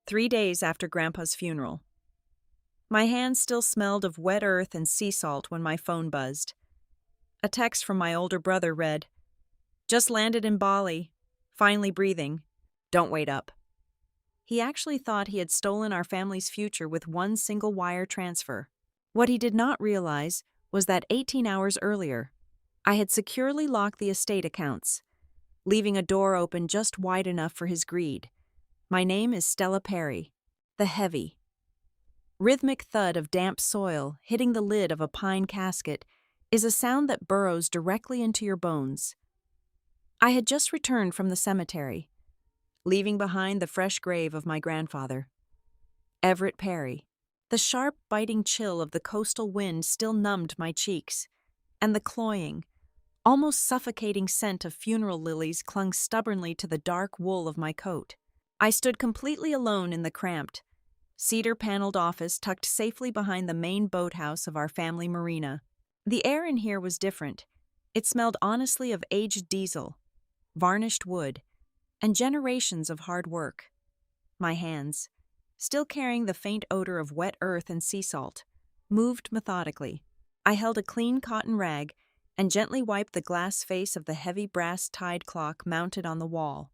3 days after Grandpa's funeral. My hands still smelled of wet earth and sea salt when my phone buzzed. A text from my older brother read, "Just landed in Bali. Finally breathing. Don't wait up." He actually thought he had stolen our family's future with one single wire transfer. What he did not realize was that 18 hours earlier, I had securely locked the estate accounts, leaving a door open just wide enough for his greed. My name is Stella Perry. The heavy, rhythmic thud of damp soil hitting the lid of a pine casket is a sound that burrows directly into your bones. I had just returned from the cemetery, leaving behind the fresh grave of my grandfather, Everett Perry. The sharp, biting chill of the coastal wind still numbed my cheeks, and the cloying, almost suffocating scent of funeral lilies clung stubbornly to the dark wool of my coat. I stood completely alone in the cramped, cedar-paneled office tucked safely behind the main boathouse of our family marina. The air in here was different. It smelled honestly of aged diesel, varnished wood, and generations of hard work. My hands, still carrying the faint odor of wet earth and sea salt, moved methodically. I held a clean cotton rag and gently wiped the glass face of the heavy brass tide clock mounted on the wall.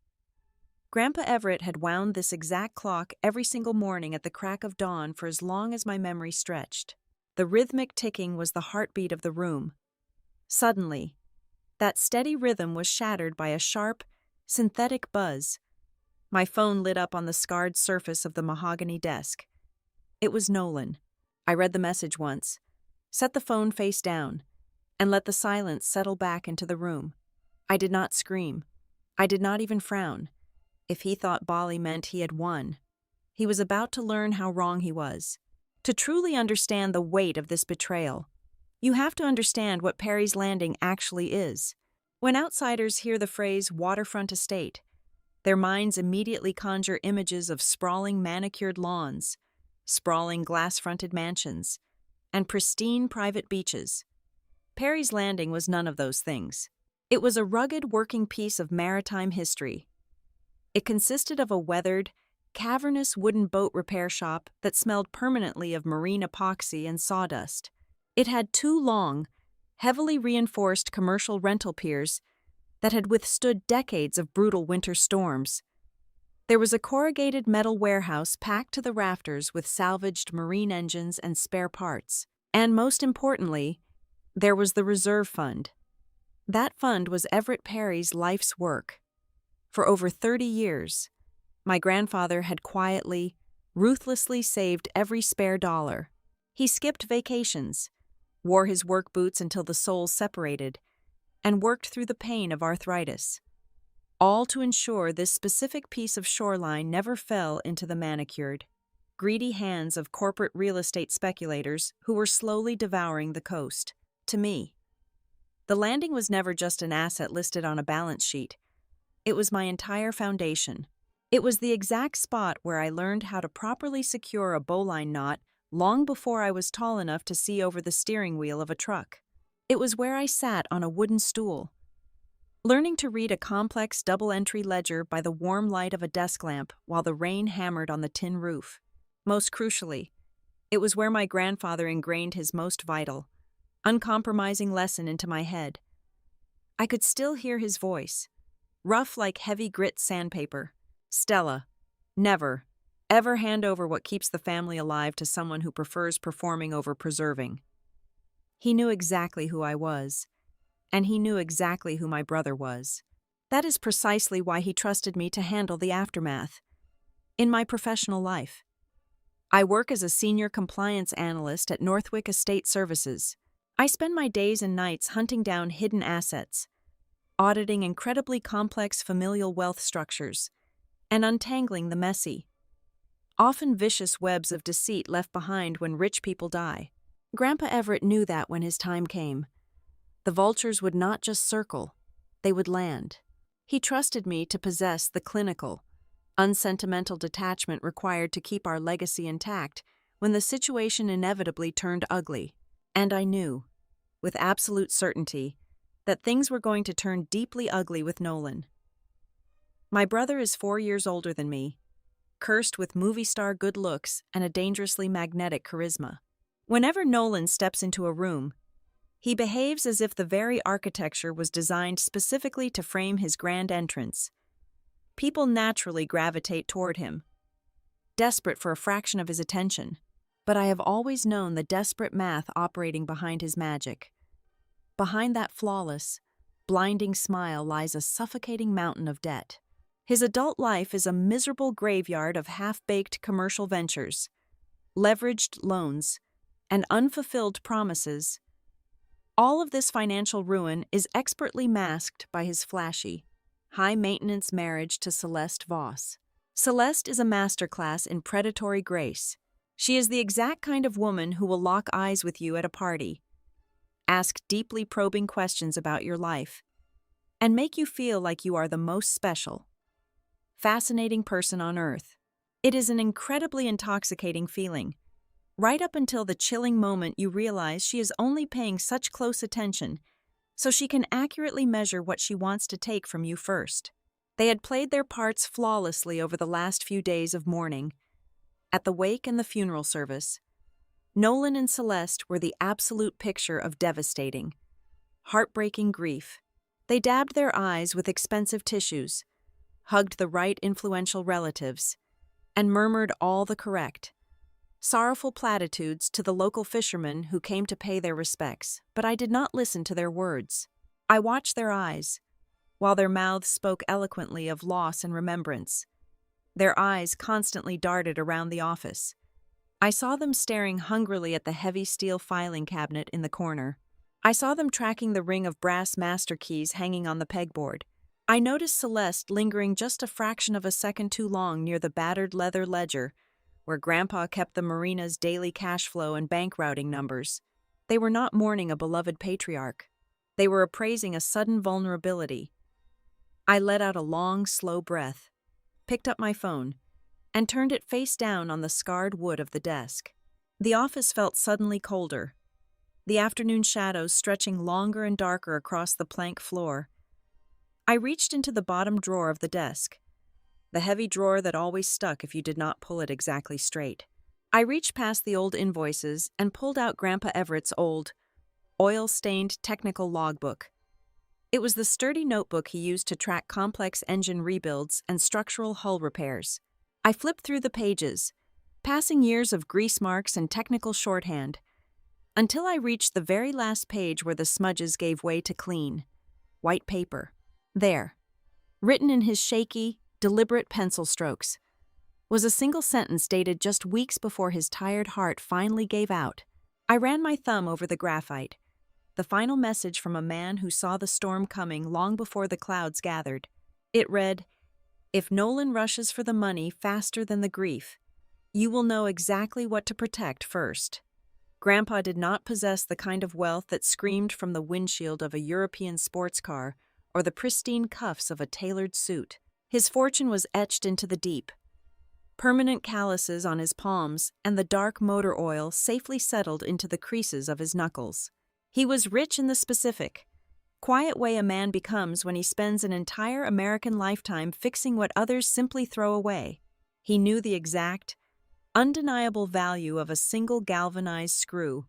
Grandpa Everett had wound this exact clock every single morning at the crack of dawn for as long as my memory stretched. The rhythmic ticking was the heartbeat of the room. Suddenly, that steady rhythm was shattered by a sharp, synthetic buzz. My phone lit up on the scarred surface of the mahogany desk. It was Nolan. I read the message once, set the phone face down, and let the silence settle back into the room. I did not scream. I did not even frown. If he thought Bali meant he had won, he was about to learn how wrong he was. To truly understand the weight of this betrayal, you have to understand what Perry's Landing actually is. When outsiders hear the phrase waterfront estate, their minds immediately conjure images of sprawling manicured lawns, sprawling glass-fronted mansions, and pristine private beaches. Perry's Landing was none of those things. It was a rugged working piece of maritime history. It consisted of a weathered, cavernous wooden boat repair shop that smelled permanently of marine epoxy and sawdust. It had 2 long, heavily reinforced commercial rental piers that had withstood decades of brutal winter storms. There was a corrugated metal warehouse packed to the rafters with salvaged marine engines and spare parts. And most importantly, there was the reserve fund. That fund was Everett Perry's life's work. For over 30 years, my grandfather had quietly, ruthlessly saved every spare dollar. He skipped vacations, wore his work boots until the soles separated, and worked through the pain of arthritis, all to ensure this specific piece of shoreline never fell into the manicured, greedy hands of corporate real estate speculators who were slowly devouring the coast. To me, the landing was never just an asset listed on a balance sheet. It was my entire foundation. It was the exact spot where I learned how to properly secure a bowline knot long before I was tall enough to see over the steering wheel of a truck. It was where I sat on a wooden stool, learning to read a complex double-entry ledger by the warm light of a desk lamp while the rain hammered on the tin roof. Most crucially, it was where my grandfather ingrained his most vital, uncompromising lesson into my head. I could still hear his voice, rough like heavy grit sandpaper. "Stella, never, ever hand over what keeps the family alive to someone who prefers performing over preserving." He knew exactly who I was, and he knew exactly who my brother was. That is precisely why he trusted me to handle the aftermath. In my professional life, I work as a senior compliance analyst at Northwick Estate Services. I spend my days and nights hunting down hidden assets, auditing incredibly complex familial wealth structures, and untangling the messy, often vicious webs of deceit left behind when rich people die. Grandpa Everett knew that when his time came, the vultures would not just circle, they would land. He trusted me to possess the clinical, unsentimental detachment required to keep our legacy intact when the situation inevitably turned ugly. And I knew, with absolute certainty, that things were going to turn deeply ugly with Nolan. My brother is 4 years older than me, cursed with movie star good looks and a dangerously magnetic charisma. Whenever Nolan steps into a room, he behaves as if the very architecture was designed specifically to frame his grand entrance. People naturally gravitate toward him, desperate for a fraction of his attention. But I have always known the desperate math operating behind his magic. Behind that flawless, blinding smile lies a suffocating mountain of debt. His adult life is a miserable graveyard of half-baked commercial ventures, leveraged loans, and unfulfilled promises. All of this financial ruin is expertly masked by his flashy, high-maintenance marriage to Celeste Voss. Celeste is a masterclass in predatory grace. She is the exact kind of woman who will lock eyes with you at a party, ask deeply probing questions about your life, and make you feel like you are the most special, fascinating person on earth. It is an incredibly intoxicating feeling, right up until the chilling moment you realize she is only paying such close attention so she can accurately measure what she wants to take from you first. They had played their parts flawlessly over the last few days of mourning. At the wake and the funeral service, Nolan and Celeste were the absolute picture of devastating, heartbreaking grief. They dabbed their eyes with expensive tissues, hugged the right influential relatives, and murmured all the correct, sorrowful platitudes to the local fishermen who came to pay their respects, but I did not listen to their words. I watched their eyes, while their mouths spoke eloquently of loss and remembrance. Their eyes constantly darted around the office. I saw them staring hungrily at the heavy steel filing cabinet in the corner. I saw them tracking the ring of brass master keys hanging on the pegboard. I noticed Celeste lingering just a fraction of a second too long near the battered leather ledger, where Grandpa kept the marina's daily cash flow and bank routing numbers. They were not mourning a beloved patriarch. They were appraising a sudden vulnerability. I let out a long, slow breath, picked up my phone, and turned it face down on the scarred wood of the desk. The office felt suddenly colder, the afternoon shadows stretching longer and darker across the plank floor. I reached into the bottom drawer of the desk, the heavy drawer that always stuck if you did not pull it exactly straight. I reached past the old invoices and pulled out Grandpa Everett's old, oil-stained technical logbook. It was the sturdy notebook he used to track complex engine rebuilds and structural hull repairs. I flipped through the pages, passing years of grease marks and technical shorthand, until I reached the very last page where the smudges gave way to clean, white paper. There, written in his shaky, deliberate pencil strokes, was a single sentence dated just weeks before his tired heart finally gave out. I ran my thumb over the graphite, the final message from a man who saw the storm coming long before the clouds gathered. It read, "If Nolan rushes for the money faster than the grief, you will know exactly what to protect first." Grandpa did not possess the kind of wealth that screamed from the windshield of a European sports car or the pristine cuffs of a tailored suit. His fortune was etched into the deep. Permanent calluses on his palms and the dark motor oil safely settled into the creases of his knuckles. He was rich in the specific, quiet way a man becomes when he spends an entire American lifetime fixing what others simply throw away. He knew the exact, undeniable value of a single galvanized screw,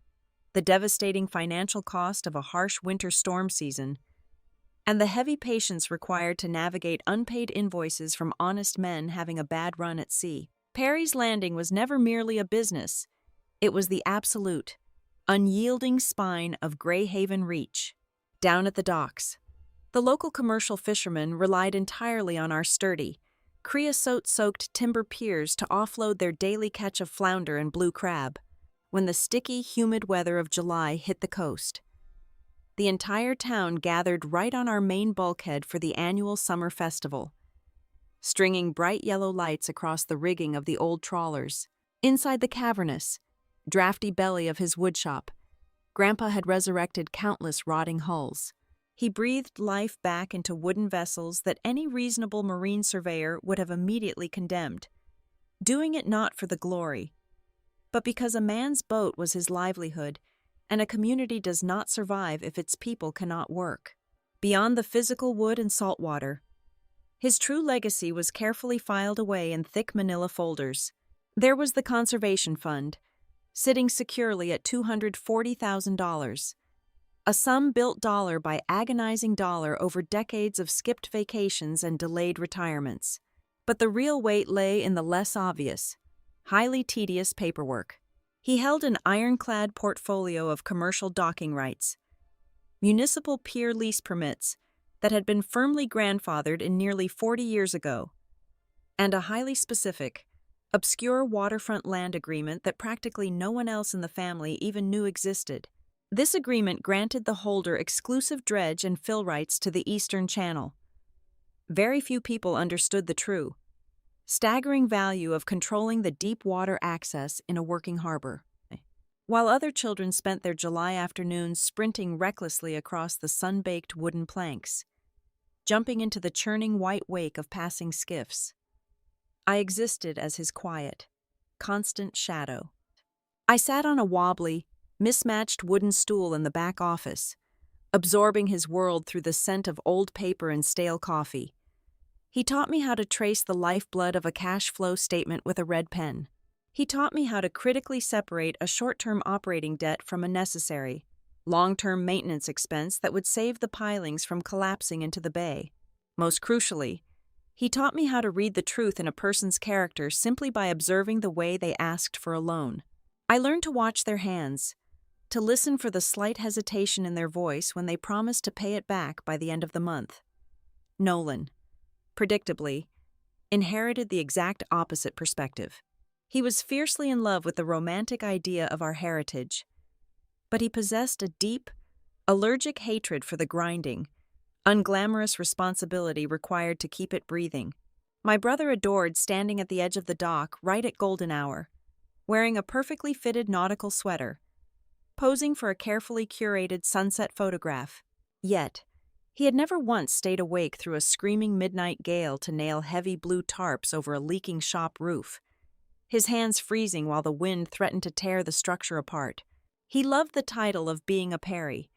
the devastating financial cost of a harsh winter storm season, and the heavy patience required to navigate unpaid invoices from honest men having a bad run at sea. Perry's Landing was never merely a business. It was the absolute, unyielding spine of Greyhaven Reach. Down at the docks, the local commercial fishermen relied entirely on our sturdy, creosote-soaked timber piers to offload their daily catch of flounder and blue crab. When the sticky, humid weather of July hit the coast, the entire town gathered right on our main bulkhead for the annual summer festival, stringing bright yellow lights across the rigging of the old trawlers. Inside the cavernous, drafty belly of his woodshop, Grandpa had resurrected countless rotting hulls. He breathed life back into wooden vessels that any reasonable marine surveyor would have immediately condemned, doing it not for the glory, but because a man's boat was his livelihood, and a community does not survive if its people cannot work. Beyond the physical wood and salt water, His true legacy was carefully filed away in thick manila folders. There was the conservation fund, sitting securely at $240,000. A sum built dollar by agonizing dollar over decades of skipped vacations and delayed retirements. But the real weight lay in the less obvious, highly tedious paperwork. He held an ironclad portfolio of commercial docking rights, municipal pier lease permits that had been firmly grandfathered in nearly 40 years ago, and a highly specific, obscure waterfront land agreement that practically no one else in the family even knew existed. This agreement granted the holder exclusive dredge and fill rights to the Eastern Channel. Very few people understood the true, staggering value of controlling the deep water access in a working harbor. While other children spent their July afternoons sprinting recklessly across the sun-baked wooden planks, jumping into the churning white wake of passing skiffs, I existed as his quiet, constant shadow. I sat on a wobbly, mismatched wooden stool in the back office, absorbing his world through the scent of old paper and stale coffee. He taught me how to trace the lifeblood of a cash flow statement with a red pen. He taught me how to critically separate a short-term operating debt from a necessary, long-term maintenance expense that would save the pilings from collapsing into the bay. Most crucially, he taught me how to read the truth in a person's character simply by observing the way they asked for a loan. I learned to watch their hands, to listen for the slight hesitation in their voice when they promised to pay it back by the end of the month. Nolan, predictably, inherited the exact opposite perspective. He was fiercely in love with the romantic idea of our heritage, but he possessed a deep, allergic hatred for the grinding, unglamorous responsibility required to keep it breathing. My brother adored standing at the edge of the dock right at golden hour, wearing a perfectly fitted nautical sweater, posing for a carefully curated sunset photograph. Yet, he had never once stayed awake through a screaming midnight gale to nail heavy blue tarps over a leaking shop roof, his hands freezing while the wind threatened to tear the structure apart. He loved the title of being a Perry,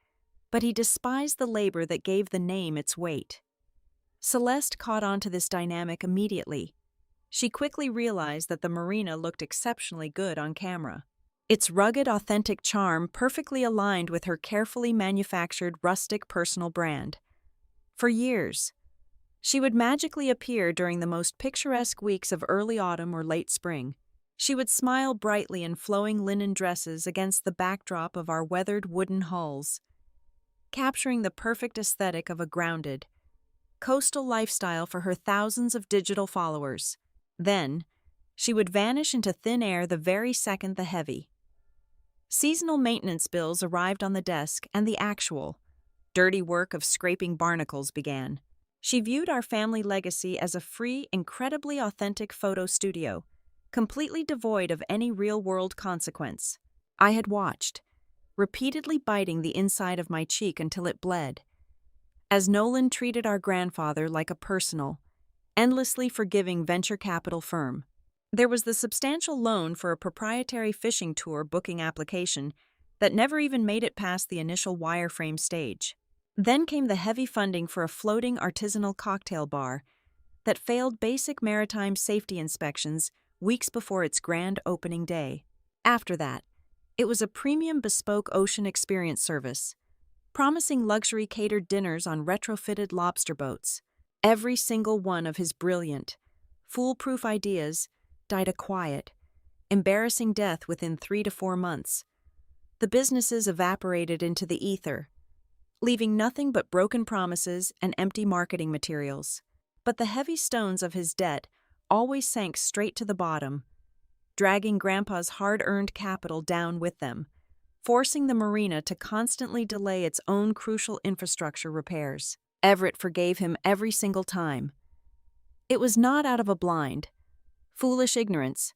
but he despised the labor that gave the name its weight. Celeste caught on to this dynamic immediately. She quickly realized that the marina looked exceptionally good on camera. Its rugged, authentic charm perfectly aligned with her carefully manufactured rustic personal brand. For years, she would magically appear during the most picturesque weeks of early autumn or late spring. She would smile brightly in flowing linen dresses against the backdrop of our weathered wooden hulls, capturing the perfect aesthetic of a grounded, coastal lifestyle for her thousands of digital followers. Then, she would vanish into thin air the very second the heavy, seasonal maintenance bills arrived on the desk and the actual, dirty work of scraping barnacles began. She viewed our family legacy as a free, incredibly authentic photo studio, completely devoid of any real-world consequence. I had watched, repeatedly biting the inside of my cheek until it bled, as Nolan treated our grandfather like a personal, endlessly forgiving venture capital firm. There was the substantial loan for a proprietary fishing tour booking application that never even made it past the initial wireframe stage. Then came the heavy funding for a floating artisanal cocktail bar that failed basic maritime safety inspections weeks before its grand opening day. After that, it was a premium bespoke ocean experience service, promising luxury catered dinners on retrofitted lobster boats. Every single one of his brilliant, foolproof ideas died a quiet, embarrassing death within 3 to 4 months. The businesses evaporated into the ether, leaving nothing but broken promises and empty marketing materials. But the heavy stones of his debt always sank straight to the bottom, dragging Grandpa's hard-earned capital down with them, forcing the marina to constantly delay its own crucial infrastructure repairs. Everett forgave him every single time. It was not out of a blind, foolish ignorance.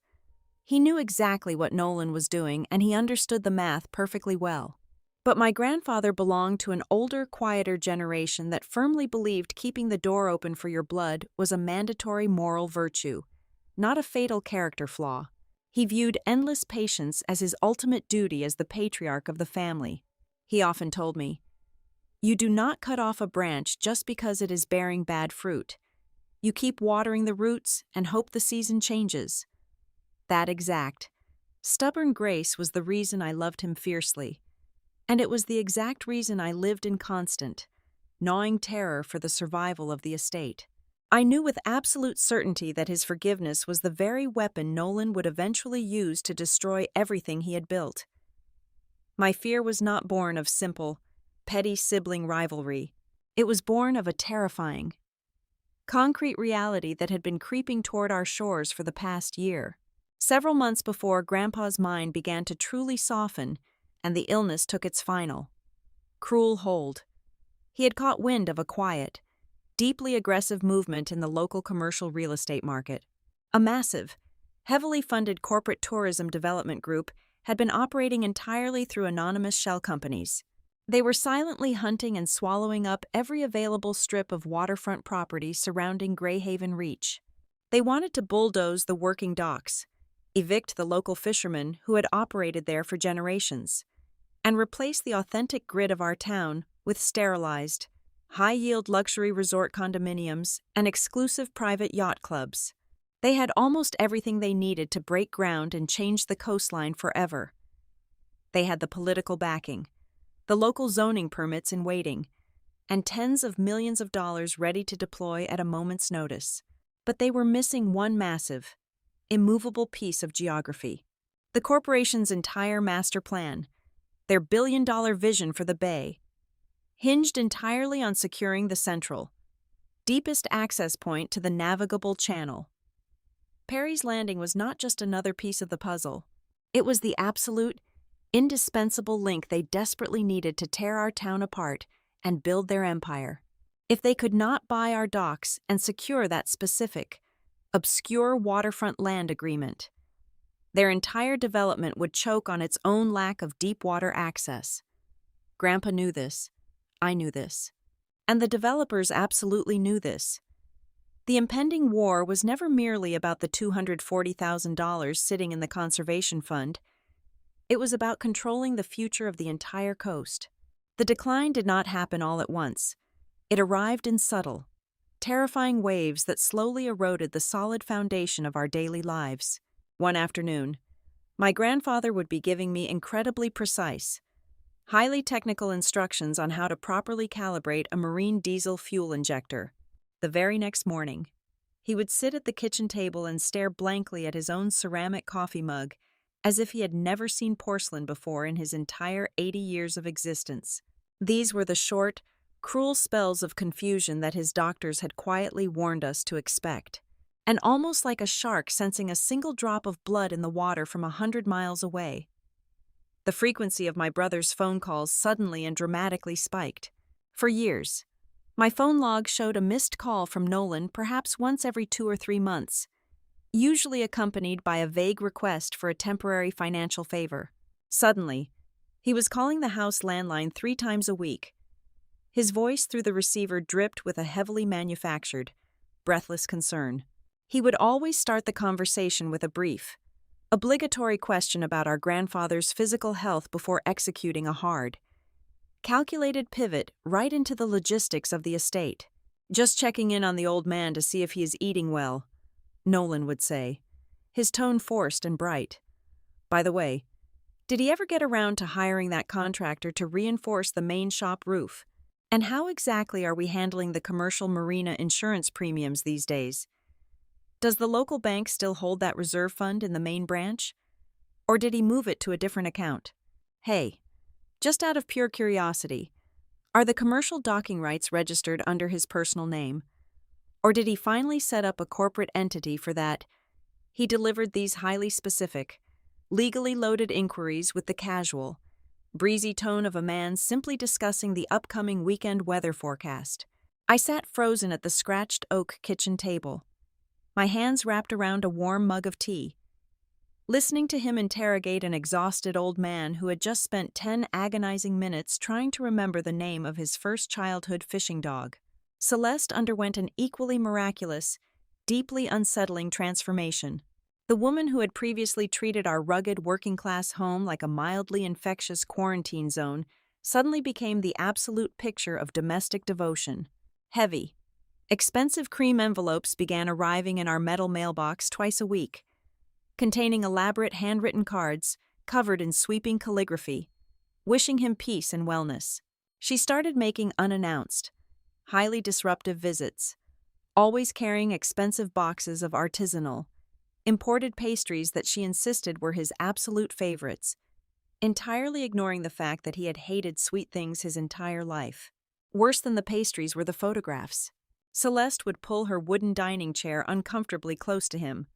He knew exactly what Nolan was doing, and he understood the math perfectly well. But my grandfather belonged to an older, quieter generation that firmly believed keeping the door open for your blood was a mandatory moral virtue, not a fatal character flaw. He viewed endless patience as his ultimate duty as the patriarch of the family. He often told me, "You do not cut off a branch just because it is bearing bad fruit. You keep watering the roots and hope the season changes. That exact, stubborn grace was the reason I loved him fiercely. And it was the exact reason I lived in constant, gnawing terror for the survival of the estate. I knew with absolute certainty that his forgiveness was the very weapon Nolan would eventually use to destroy everything he had built. My fear was not born of simple, petty sibling rivalry. It was born of a terrifying, concrete reality that had been creeping toward our shores for the past year. Several months before, Grandpa's mind began to truly soften, and the illness took its final, cruel hold. He had caught wind of a quiet, deeply aggressive movement in the local commercial real estate market. A massive, heavily funded corporate tourism development group had been operating entirely through anonymous shell companies. They were silently hunting and swallowing up every available strip of waterfront property surrounding Greyhaven Reach. They wanted to bulldoze the working docks, evict the local fishermen who had operated there for generations, and replace the authentic grid of our town with sterilized, high-yield luxury resort condominiums and exclusive private yacht clubs. They had almost everything they needed to break ground and change the coastline forever. They had the political backing, the local zoning permits in waiting, and tens of millions of dollars ready to deploy at a moment's notice. But they were missing one massive, immovable piece of geography. The corporation's entire master plan, their billion-dollar vision for the bay, hinged entirely on securing the central, deepest access point to the navigable channel. Perry's Landing was not just another piece of the puzzle. It was the absolute, indispensable link they desperately needed to tear our town apart and build their empire. If they could not buy our docks and secure that specific, obscure waterfront land agreement, their entire development would choke on its own lack of deep water access. Grandpa knew this. I knew this. And the developers absolutely knew this. The impending war was never merely about the $240,000 sitting in the conservation fund. It was about controlling the future of the entire coast. The decline did not happen all at once. It arrived in subtle, terrifying waves that slowly eroded the solid foundation of our daily lives. One afternoon, my grandfather would be giving me incredibly precise, highly technical instructions on how to properly calibrate a marine diesel fuel injector. The very next morning, he would sit at the kitchen table and stare blankly at his own ceramic coffee mug, as if he had never seen porcelain before in his entire 80 years of existence. These were the short, cruel spells of confusion that his doctors had quietly warned us to expect. And almost like a shark sensing a single drop of blood in the water from 100 miles away, the frequency of my brother's phone calls suddenly and dramatically spiked. For years, my phone log showed a missed call from Nolan perhaps once every 2 or 3 months, usually accompanied by a vague request for a temporary financial favor. Suddenly, he was calling the house landline 3 times a week. His voice through the receiver dripped with a heavily manufactured, breathless concern. He would always start the conversation with a brief, obligatory question about our grandfather's physical health before executing a hard, calculated pivot right into the logistics of the estate. "Just checking in on the old man to see if he is eating well," Nolan would say, his tone forced and bright. "By the way, did he ever get around to hiring that contractor to reinforce the main shop roof? And how exactly are we handling the commercial marina insurance premiums these days? Does the local bank still hold that reserve fund in the main branch? Or did he move it to a different account? Hey, just out of pure curiosity, are the commercial docking rights registered under his personal name? Or did he finally set up a corporate entity for that?" He delivered these highly specific, legally loaded inquiries with the casual, breezy tone of a man simply discussing the upcoming weekend weather forecast. I sat frozen at the scratched oak kitchen table, my hands wrapped around a warm mug of tea, listening to him interrogate an exhausted old man who had just spent 10 agonizing minutes trying to remember the name of his first childhood fishing dog. Celeste underwent an equally miraculous, deeply unsettling transformation. The woman who had previously treated our rugged working-class home like a mildly infectious quarantine zone suddenly became the absolute picture of domestic devotion. Heavy, Expensive cream envelopes began arriving in our metal mailbox twice a week, containing elaborate handwritten cards covered in sweeping calligraphy, wishing him peace and wellness. She started making unannounced, highly disruptive visits, always carrying expensive boxes of artisanal, imported pastries that she insisted were his absolute favorites, entirely ignoring the fact that he had hated sweet things his entire life. Worse than the pastries were the photographs. Celeste would pull her wooden dining chair uncomfortably close to him,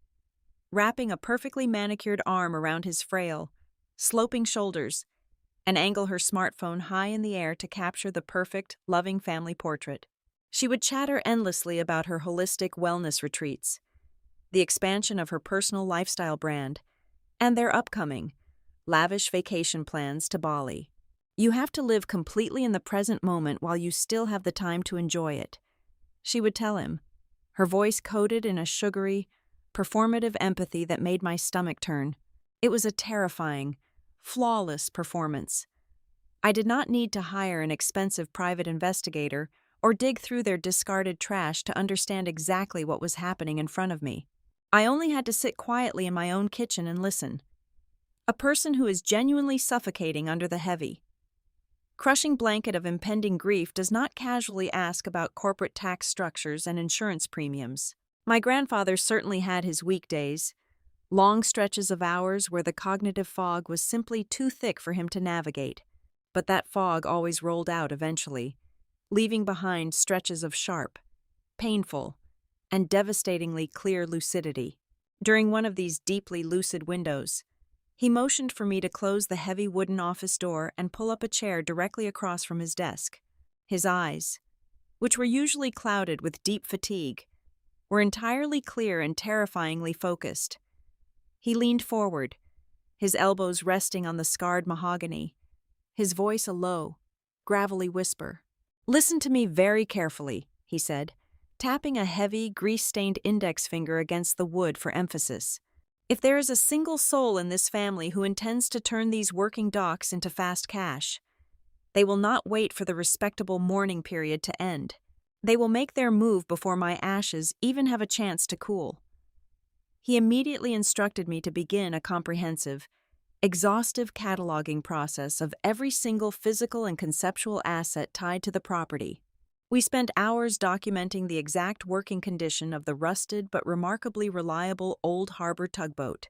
wrapping a perfectly manicured arm around his frail, sloping shoulders, and angle her smartphone high in the air to capture the perfect, loving family portrait. She would chatter endlessly about her holistic wellness retreats, the expansion of her personal lifestyle brand, and their upcoming, lavish vacation plans to Bali. You have to live completely in the present moment while you still have the time to enjoy it, she would tell him, her voice coated in a sugary, performative empathy that made my stomach turn. It was a terrifying, flawless performance. I did not need to hire an expensive private investigator or dig through their discarded trash to understand exactly what was happening in front of me. I only had to sit quietly in my own kitchen and listen. A person who is genuinely suffocating under the heavy, crushing blanket of impending grief does not casually ask about corporate tax structures and insurance premiums. My grandfather certainly had his weekdays, long stretches of hours where the cognitive fog was simply too thick for him to navigate. But that fog always rolled out eventually, leaving behind stretches of sharp, painful, and devastatingly clear lucidity. During one of these deeply lucid windows, he motioned for me to close the heavy wooden office door and pull up a chair directly across from his desk. His eyes, which were usually clouded with deep fatigue, were entirely clear and terrifyingly focused. He leaned forward, his elbows resting on the scarred mahogany, his voice a low, gravelly whisper. "Listen to me very carefully," he said, tapping a heavy, grease-stained index finger against the wood for emphasis. "If there is a single soul in this family who intends to turn these working docks into fast cash, they will not wait for the respectable mourning period to end. They will make their move before my ashes even have a chance to cool." He immediately instructed me to begin a comprehensive, exhaustive cataloging process of every single physical and conceptual asset tied to the property. We spent hours documenting the exact working condition of the rusted but remarkably reliable Old Harbor tugboat,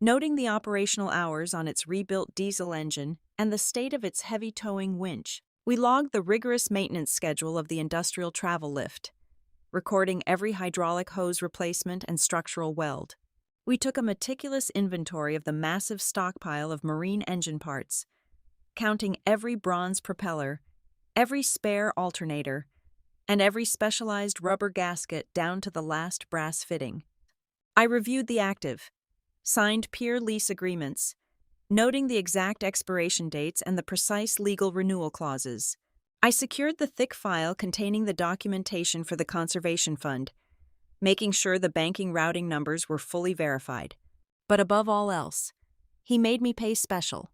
noting the operational hours on its rebuilt diesel engine and the state of its heavy towing winch. We logged the rigorous maintenance schedule of the industrial travel lift, recording every hydraulic hose replacement and structural weld. We took a meticulous inventory of the massive stockpile of marine engine parts, counting every bronze propeller, every spare alternator, and every specialized rubber gasket down to the last brass fitting. I reviewed the active, signed peer lease agreements, noting the exact expiration dates and the precise legal renewal clauses. I secured the thick file containing the documentation for the conservation fund, making sure the banking routing numbers were fully verified. But above all else, he made me pay special,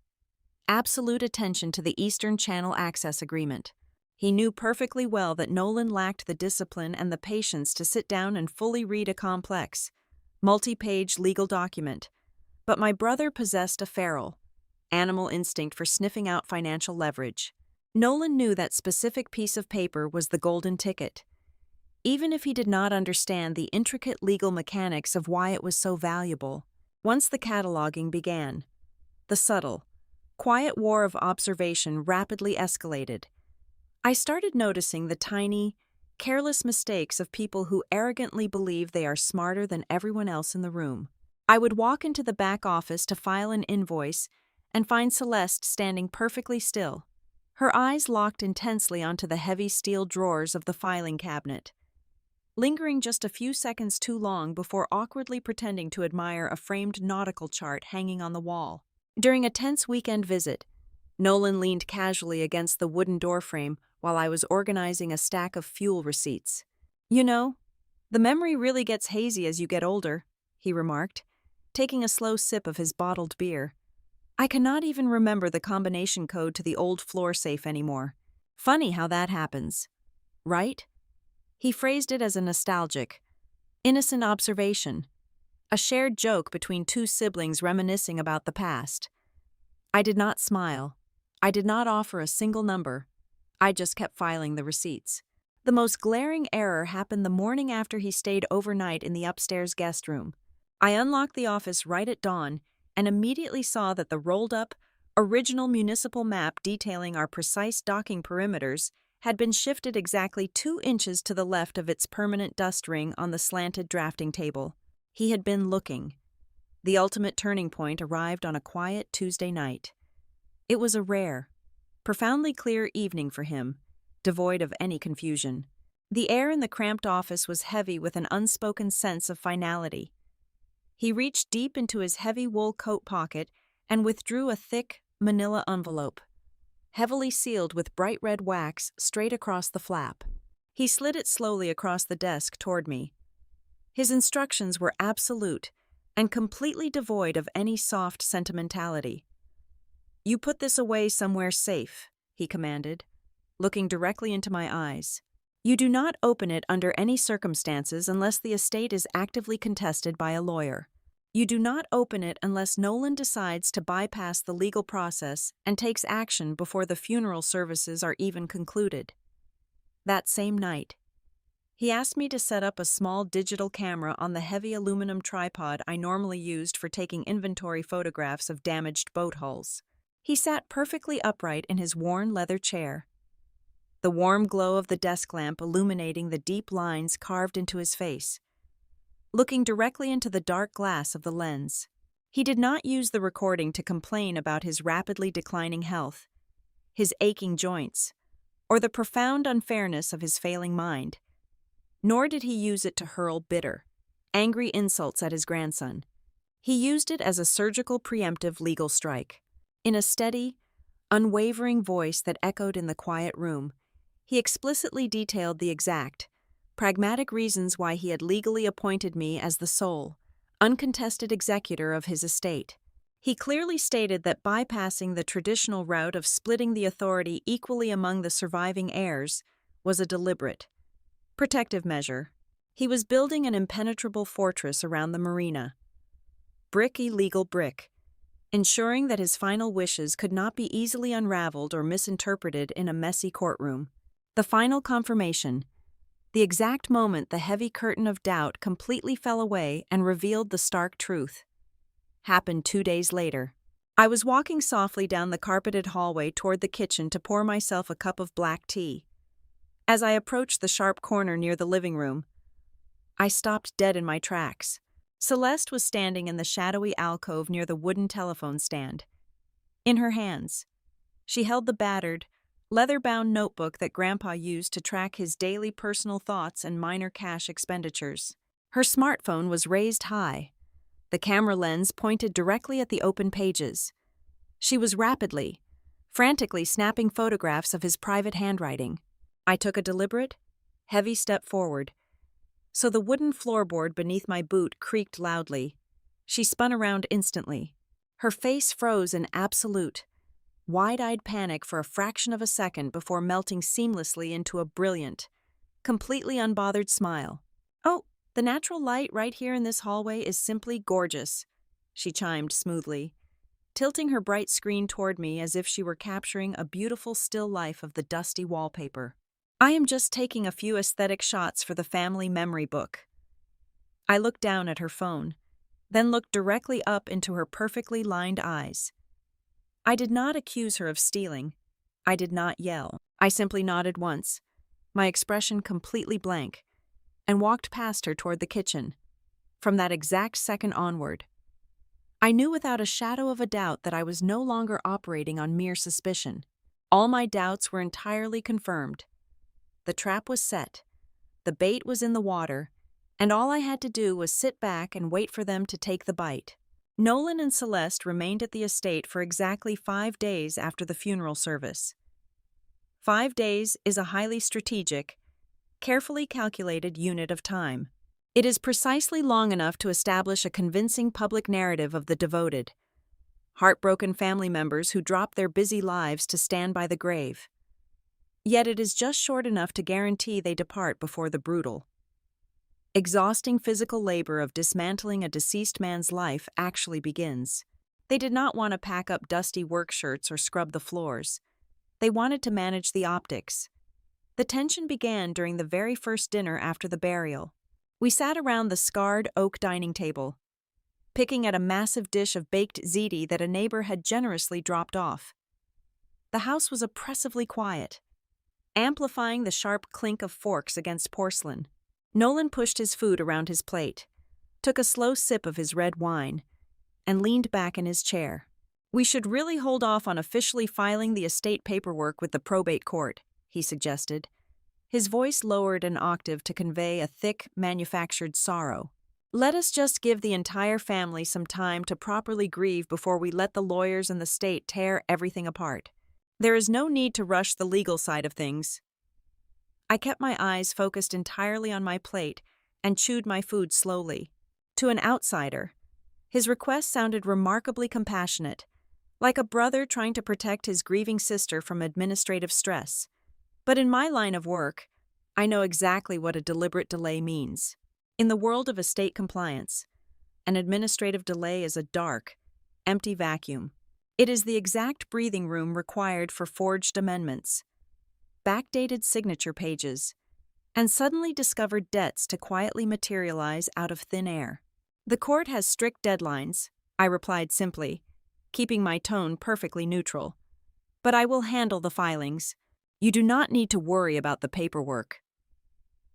absolute attention to the Eastern Channel Access Agreement. He knew perfectly well that Nolan lacked the discipline and the patience to sit down and fully read a complex, multi-page legal document, but my brother possessed a feral, animal instinct for sniffing out financial leverage. Nolan knew that specific piece of paper was the golden ticket, even if he did not understand the intricate legal mechanics of why it was so valuable. Once the cataloging began, the subtle, quiet war of observation rapidly escalated. I started noticing the tiny, careless mistakes of people who arrogantly believe they are smarter than everyone else in the room. I would walk into the back office to file an invoice and find Celeste standing perfectly still, her eyes locked intensely onto the heavy steel drawers of the filing cabinet, lingering just a few seconds too long before awkwardly pretending to admire a framed nautical chart hanging on the wall. During a tense weekend visit, Nolan leaned casually against the wooden doorframe while I was organizing a stack of fuel receipts. "You know, the memory really gets hazy as you get older," he remarked, taking a slow sip of his bottled beer. "I cannot even remember the combination code to the old floor safe anymore. Funny how that happens, right?" He phrased it as a nostalgic, innocent observation, a shared joke between two siblings reminiscing about the past. I did not smile. I did not offer a single number. I just kept filing the receipts. The most glaring error happened the morning after he stayed overnight in the upstairs guest room. I unlocked the office right at dawn and immediately saw that the rolled-up, original municipal map detailing our precise docking perimeters had been shifted exactly 2 inches to the left of its permanent dust ring on the slanted drafting table. He had been looking. The ultimate turning point arrived on a quiet Tuesday night. It was a rare, profoundly clear evening for him, devoid of any confusion. The air in the cramped office was heavy with an unspoken sense of finality. He reached deep into his heavy wool coat pocket and withdrew a thick, manila envelope, heavily sealed with bright red wax straight across the flap. He slid it slowly across the desk toward me. His instructions were absolute and completely devoid of any soft sentimentality. "You put this away somewhere safe," he commanded, looking directly into my eyes. "You do not open it under any circumstances unless the estate is actively contested by a lawyer. You do not open it unless Nolan decides to bypass the legal process and takes action before the funeral services are even concluded." That same night, he asked me to set up a small digital camera on the heavy aluminum tripod I normally used for taking inventory photographs of damaged boat hulls. He sat perfectly upright in his worn leather chair, the warm glow of the desk lamp illuminating the deep lines carved into his face, looking directly into the dark glass of the lens. He did not use the recording to complain about his rapidly declining health, his aching joints, or the profound unfairness of his failing mind. Nor did he use it to hurl bitter, angry insults at his grandson. He used it as a surgical preemptive legal strike. In a steady, unwavering voice that echoed in the quiet room, he explicitly detailed the exact, pragmatic reasons why he had legally appointed me as the sole, uncontested executor of his estate. He clearly stated that bypassing the traditional route of splitting the authority equally among the surviving heirs was a deliberate, protective measure. He was building an impenetrable fortress around the marina, brick illegal brick, ensuring that his final wishes could not be easily unraveled or misinterpreted in a messy courtroom. The final confirmation, the exact moment the heavy curtain of doubt completely fell away and revealed the stark truth, happened 2 days later. I was walking softly down the carpeted hallway toward the kitchen to pour myself a cup of black tea. As I approached the sharp corner near the living room, I stopped dead in my tracks. Celeste was standing in the shadowy alcove near the wooden telephone stand. In her hands, she held the battered, leather-bound notebook that Grandpa used to track his daily personal thoughts and minor cash expenditures. Her smartphone was raised high, the camera lens pointed directly at the open pages. She was rapidly, frantically snapping photographs of his private handwriting. I took a deliberate, heavy step forward, so the wooden floorboard beneath my boot creaked loudly. She spun around instantly. Her face froze in absolute, wide-eyed panic for a fraction of a second before melting seamlessly into a brilliant, completely unbothered smile. "Oh, the natural light right here in this hallway is simply gorgeous," she chimed smoothly, tilting her bright screen toward me as if she were capturing a beautiful still life of the dusty wallpaper. "I am just taking a few aesthetic shots for the family memory book." I looked down at her phone, then looked directly up into her perfectly lined eyes. I did not accuse her of stealing. I did not yell. I simply nodded once, my expression completely blank, and walked past her toward the kitchen. From that exact second onward, I knew without a shadow of a doubt that I was no longer operating on mere suspicion. All my doubts were entirely confirmed. The trap was set, the bait was in the water, and all I had to do was sit back and wait for them to take the bite. Nolan and Celeste remained at the estate for exactly 5 days after the funeral service. 5 days is a highly strategic, carefully calculated unit of time. It is precisely long enough to establish a convincing public narrative of the devoted, heartbroken family members who drop their busy lives to stand by the grave. Yet it is just short enough to guarantee they depart before the brutal, exhausting physical labor of dismantling a deceased man's life actually begins. They did not want to pack up dusty work shirts or scrub the floors. They wanted to manage the optics. The tension began during the very first dinner after the burial. We sat around the scarred oak dining table, picking at a massive dish of baked ziti that a neighbor had generously dropped off. The house was oppressively quiet, amplifying the sharp clink of forks against porcelain. Nolan pushed his food around his plate, took a slow sip of his red wine, and leaned back in his chair. "We should really hold off on officially filing the estate paperwork with the probate court," he suggested. His voice lowered an octave to convey a thick, manufactured sorrow. "Let us just give the entire family some time to properly grieve before we let the lawyers and the state tear everything apart. There is no need to rush the legal side of things." I kept my eyes focused entirely on my plate and chewed my food slowly. To an outsider, his request sounded remarkably compassionate, like a brother trying to protect his grieving sister from administrative stress. But in my line of work, I know exactly what a deliberate delay means. In the world of estate compliance, an administrative delay is a dark, empty vacuum. It is the exact breathing room required for forged amendments, backdated signature pages, and suddenly discovered debts to quietly materialize out of thin air. "The court has strict deadlines," I replied simply, keeping my tone perfectly neutral. "But I will handle the filings. You do not need to worry about the paperwork."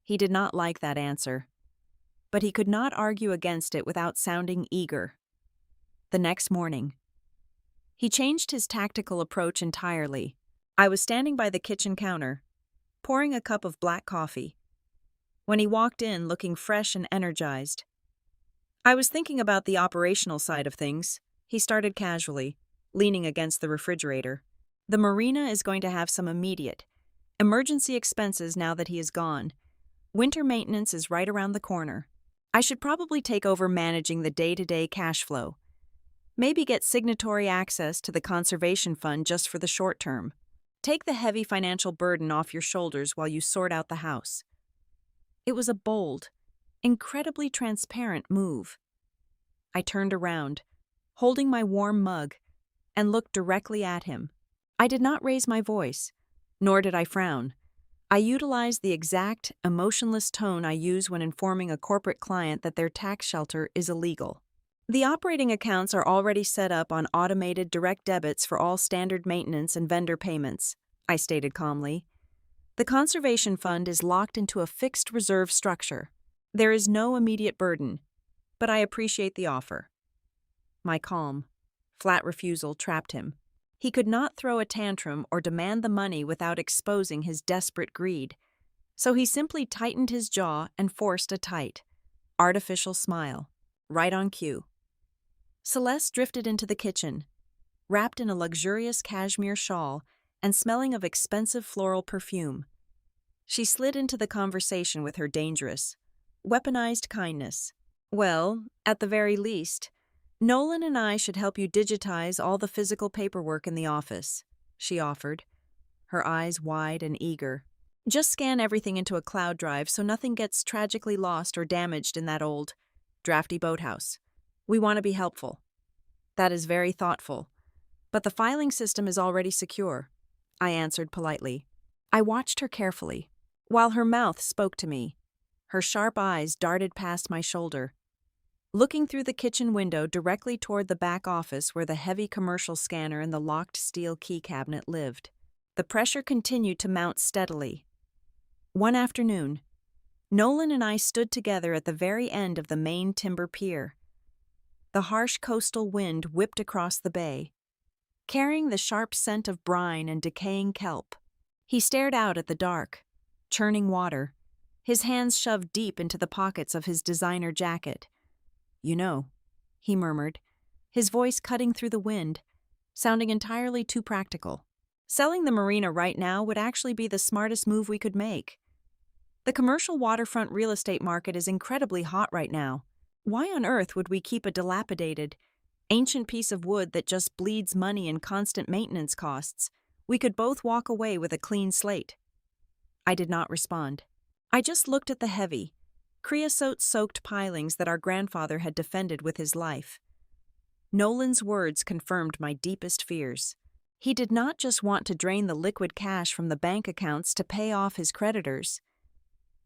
He did not like that answer, but he could not argue against it without sounding eager. The next morning, he changed his tactical approach entirely. I was standing by the kitchen counter, pouring a cup of black coffee, when he walked in looking fresh and energized. "I was thinking about the operational side of things," he started casually, leaning against the refrigerator. "The marina is going to have some immediate, emergency expenses now that he is gone. Winter maintenance is right around the corner. I should probably take over managing the day-to-day cash flow. Maybe get signatory access to the conservation fund just for the short term. Take the heavy financial burden off your shoulders while you sort out the house." It was a bold, incredibly transparent move. I turned around, holding my warm mug, and looked directly at him. I did not raise my voice, nor did I frown. I utilized the exact, emotionless tone I use when informing a corporate client that their tax shelter is illegal. "The operating accounts are already set up on automated direct debits for all standard maintenance and vendor payments," I stated calmly. "The conservation fund is locked into a fixed reserve structure. There is no immediate burden, but I appreciate the offer." My calm, flat refusal trapped him. He could not throw a tantrum or demand the money without exposing his desperate greed, so he simply tightened his jaw and forced a tight, artificial smile, right on cue. Celeste drifted into the kitchen, wrapped in a luxurious cashmere shawl and smelling of expensive floral perfume. She slid into the conversation with her dangerous, weaponized kindness. "Well, at the very least, Nolan and I should help you digitize all the physical paperwork in the office," she offered, her eyes wide and eager. "Just scan everything into a cloud drive so nothing gets tragically lost or damaged in that old, drafty boathouse. We want to be helpful." "That is very thoughtful, but the filing system is already secure," I answered politely. I watched her carefully, while her mouth spoke to me. Her sharp eyes darted past my shoulder, looking through the kitchen window directly toward the back office where the heavy commercial scanner and the locked steel key cabinet lived. The pressure continued to mount steadily. One afternoon, Nolan and I stood together at the very end of the main timber pier. The harsh coastal wind whipped across the bay, carrying the sharp scent of brine and decaying kelp. He stared out at the dark, churning water, his hands shoved deep into the pockets of his designer jacket. "You know," he murmured, his voice cutting through the wind, sounding entirely too practical. "Selling the marina right now would actually be the smartest move we could make. The commercial waterfront real estate market is incredibly hot right now. Why on earth would we keep a dilapidated, ancient piece of wood that just bleeds money and constant maintenance costs? We could both walk away with a clean slate." I did not respond. I just looked at the heavy, creosote-soaked pilings that our grandfather had defended with his life. Nolan's words confirmed my deepest fears. He did not just want to drain the liquid cash from the bank accounts to pay off his creditors.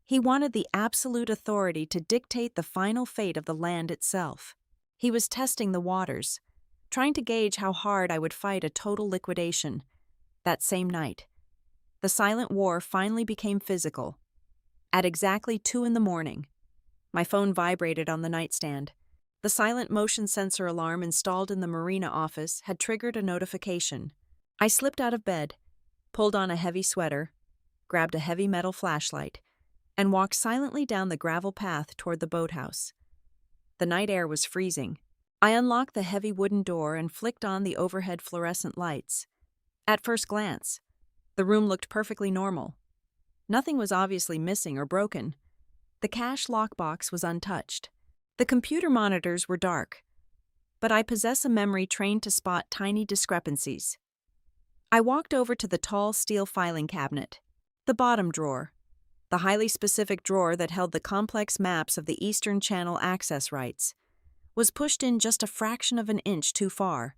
He wanted the absolute authority to dictate the final fate of the land itself. He was testing the waters, trying to gauge how hard I would fight a total liquidation. That same night, the silent war finally became physical. At exactly 2 a.m, my phone vibrated on the nightstand. The silent motion sensor alarm installed in the marina office had triggered a notification. I slipped out of bed, pulled on a heavy sweater, grabbed a heavy metal flashlight, and walked silently down the gravel path toward the boathouse. The night air was freezing. I unlocked the heavy wooden door and flicked on the overhead fluorescent lights. At first glance, the room looked perfectly normal. Nothing was obviously missing or broken. The cash lockbox was untouched. The computer monitors were dark, but I possess a memory trained to spot tiny discrepancies. I walked over to the tall steel filing cabinet, the bottom drawer, the highly specific drawer that held the complex maps of the Eastern Channel access rights, was pushed in just a fraction of an inch too far,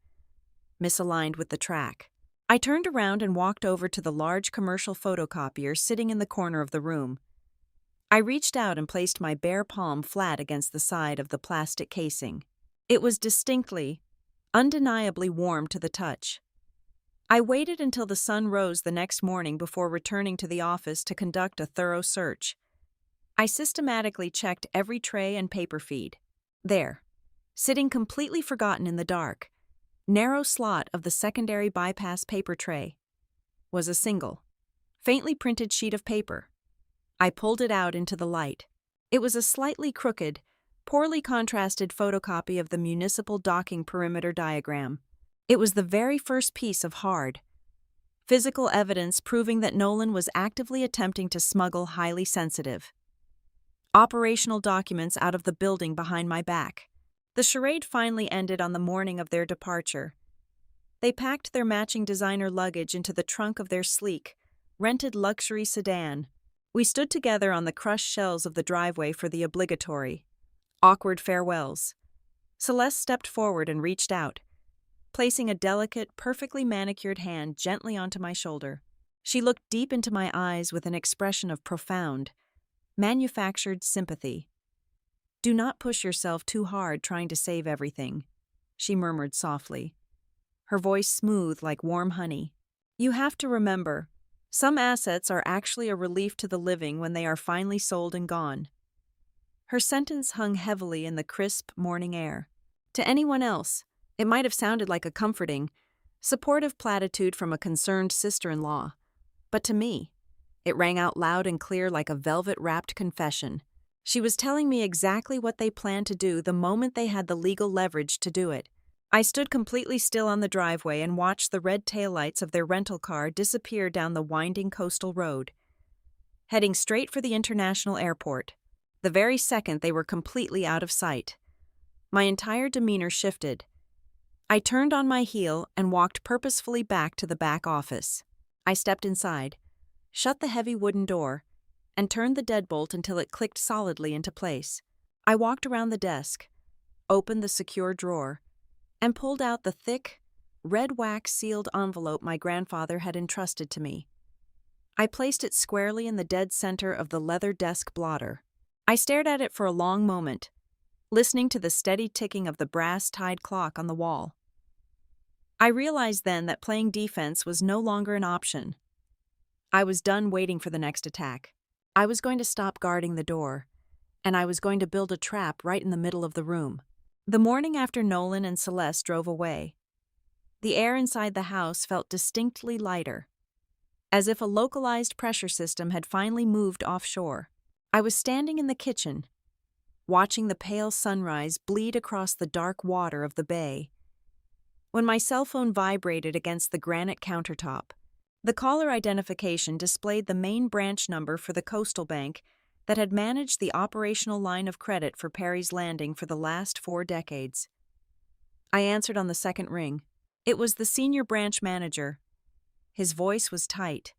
misaligned with the track. I turned around and walked over to the large commercial photocopier sitting in the corner of the room. I reached out and placed my bare palm flat against the side of the plastic casing. It was distinctly, undeniably warm to the touch. I waited until the sun rose the next morning before returning to the office to conduct a thorough search. I systematically checked every tray and paper feed. There, sitting completely forgotten in the dark, narrow slot of the secondary bypass paper tray, was a single, faintly printed sheet of paper. I pulled it out into the light. It was a slightly crooked, poorly contrasted photocopy of the municipal docking perimeter diagram. It was the very first piece of hard, physical evidence proving that Nolan was actively attempting to smuggle highly sensitive, operational documents out of the building behind my back. The charade finally ended on the morning of their departure. They packed their matching designer luggage into the trunk of their sleek, rented luxury sedan. We stood together on the crushed shells of the driveway for the obligatory, awkward farewells. Celeste stepped forward and reached out, placing a delicate, perfectly manicured hand gently onto my shoulder. She looked deep into my eyes with an expression of profound, manufactured sympathy. "Do not push yourself too hard trying to save everything," she murmured softly, her voice smooth like warm honey. "You have to remember, some assets are actually a relief to the living when they are finally sold and gone." Her sentence hung heavily in the crisp morning air. To anyone else, it might have sounded like a comforting, supportive platitude from a concerned sister-in-law. But to me, it rang out loud and clear like a velvet-wrapped confession. She was telling me exactly what they planned to do the moment they had the legal leverage to do it. I stood completely still on the driveway and watched the red taillights of their rental car disappear down the winding coastal road, heading straight for the international airport. The very second they were completely out of sight, my entire demeanor shifted. I turned on my heel and walked purposefully back to the back office. I stepped inside, shut the heavy wooden door, and turned the deadbolt until it clicked solidly into place. I walked around the desk, opened the secure drawer, and pulled out the thick, red wax-sealed envelope my grandfather had entrusted to me. I placed it squarely in the dead center of the leather desk blotter. I stared at it for a long moment, listening to the steady ticking of the brass-tied clock on the wall. I realized then that playing defense was no longer an option. I was done waiting for the next attack. I was going to stop guarding the door, and I was going to build a trap right in the middle of the room. The morning after Nolan and Celeste drove away, the air inside the house felt distinctly lighter, as if a localized pressure system had finally moved offshore. I was standing in the kitchen, watching the pale sunrise bleed across the dark water of the bay, when my cell phone vibrated against the granite countertop. The caller identification displayed the main branch number for the coastal bank that had managed the operational line of credit for Perry's Landing for the last 4 decades. I answered on the second ring. It was the senior branch manager. His voice was tight,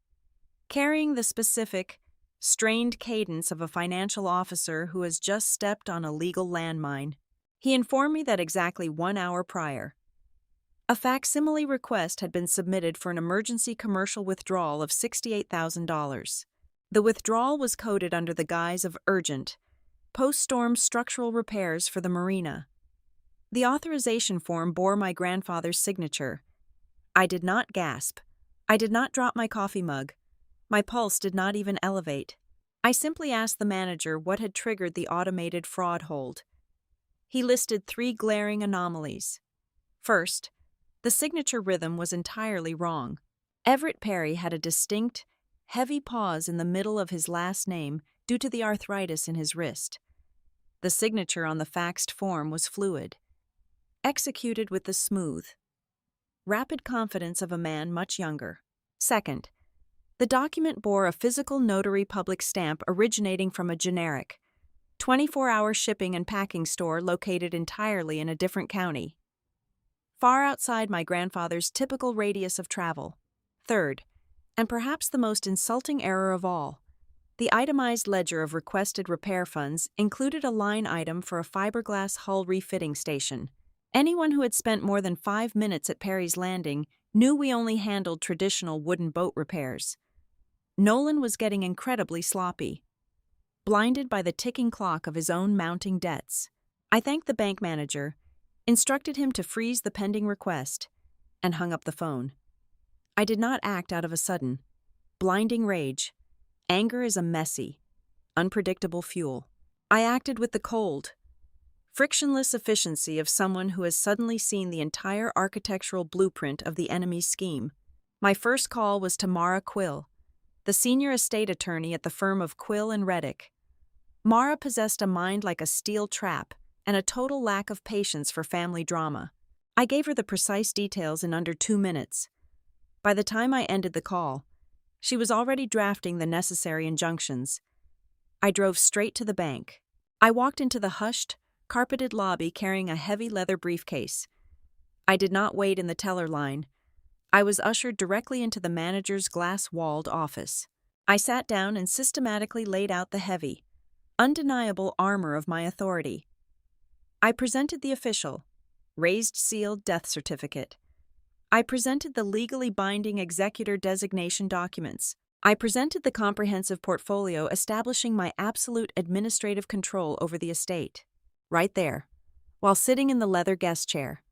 carrying the specific, strained cadence of a financial officer who has just stepped on a legal landmine. He informed me that exactly 1 hour prior, a facsimile request had been submitted for an emergency commercial withdrawal of $68,000. The withdrawal was coded under the guise of urgent, post-storm structural repairs for the marina. The authorization form bore my grandfather's signature. I did not gasp. I did not drop my coffee mug. My pulse did not even elevate. I simply asked the manager what had triggered the automated fraud hold. He listed 3 glaring anomalies. First, the signature rhythm was entirely wrong. Everett Perry had a distinct, heavy pause in the middle of his last name due to the arthritis in his wrist. The signature on the faxed form was fluid, executed with the smooth, rapid confidence of a man much younger. Second, the document bore a physical notary public stamp originating from a generic, 24-hour shipping and packing store located entirely in a different county, far outside my grandfather's typical radius of travel. Third, and perhaps the most insulting error of all, the itemized ledger of requested repair funds included a line item for a fiberglass hull refitting station. Anyone who had spent more than 5 minutes at Perry's Landing knew we only handled traditional wooden boat repairs. Nolan was getting incredibly sloppy, blinded by the ticking clock of his own mounting debts. I thanked the bank manager, instructed him to freeze the pending request, and hung up the phone. I did not act out of a sudden, blinding rage. Anger is a messy, unpredictable fuel. I acted with the cold, frictionless efficiency of someone who has suddenly seen the entire architectural blueprint of the enemy's scheme. My first call was to Mara Quill, the senior estate attorney at the firm of Quill and Reddick. Mara possessed a mind like a steel trap and a total lack of patience for family drama. I gave her the precise details in under 2 minutes. By the time I ended the call, she was already drafting the necessary injunctions. I drove straight to the bank. I walked into the hushed, carpeted lobby carrying a heavy leather briefcase. I did not wait in the teller line. I was ushered directly into the manager's glass-walled office. I sat down and systematically laid out the heavy, undeniable armor of my authority. I presented the official, raised-sealed death certificate. I presented the legally binding executor designation documents. I presented the comprehensive portfolio establishing my absolute administrative control over the estate. Right there, while sitting in the leather guest chair,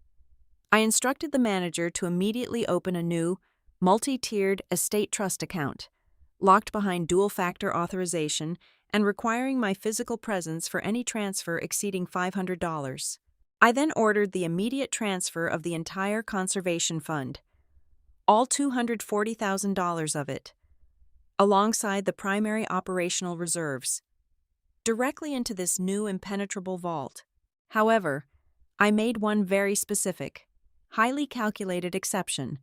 I instructed the manager to immediately open a new, multi-tiered estate trust account, locked behind dual-factor authorization and requiring my physical presence for any transfer exceeding $500. I then ordered the immediate transfer of the entire conservation fund, all $240,000 of it, alongside the primary operational reserves, directly into this new impenetrable vault. However, I made one very specific, highly calculated exception.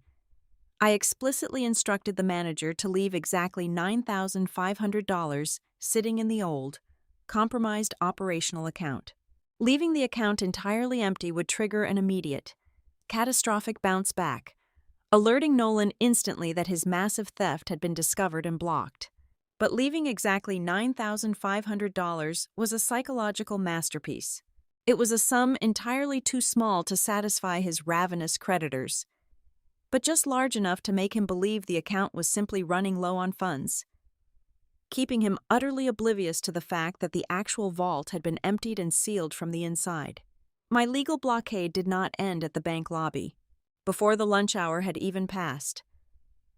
I explicitly instructed the manager to leave exactly $9,500 sitting in the old, compromised operational account. Leaving the account entirely empty would trigger an immediate, catastrophic bounce back, alerting Nolan instantly that his massive theft had been discovered and blocked. But leaving exactly $9,500 was a psychological masterpiece. It was a sum entirely too small to satisfy his ravenous creditors, but just large enough to make him believe the account was simply running low on funds, keeping him utterly oblivious to the fact that the actual vault had been emptied and sealed from the inside. My legal blockade did not end at the bank lobby. Before the lunch hour had even passed,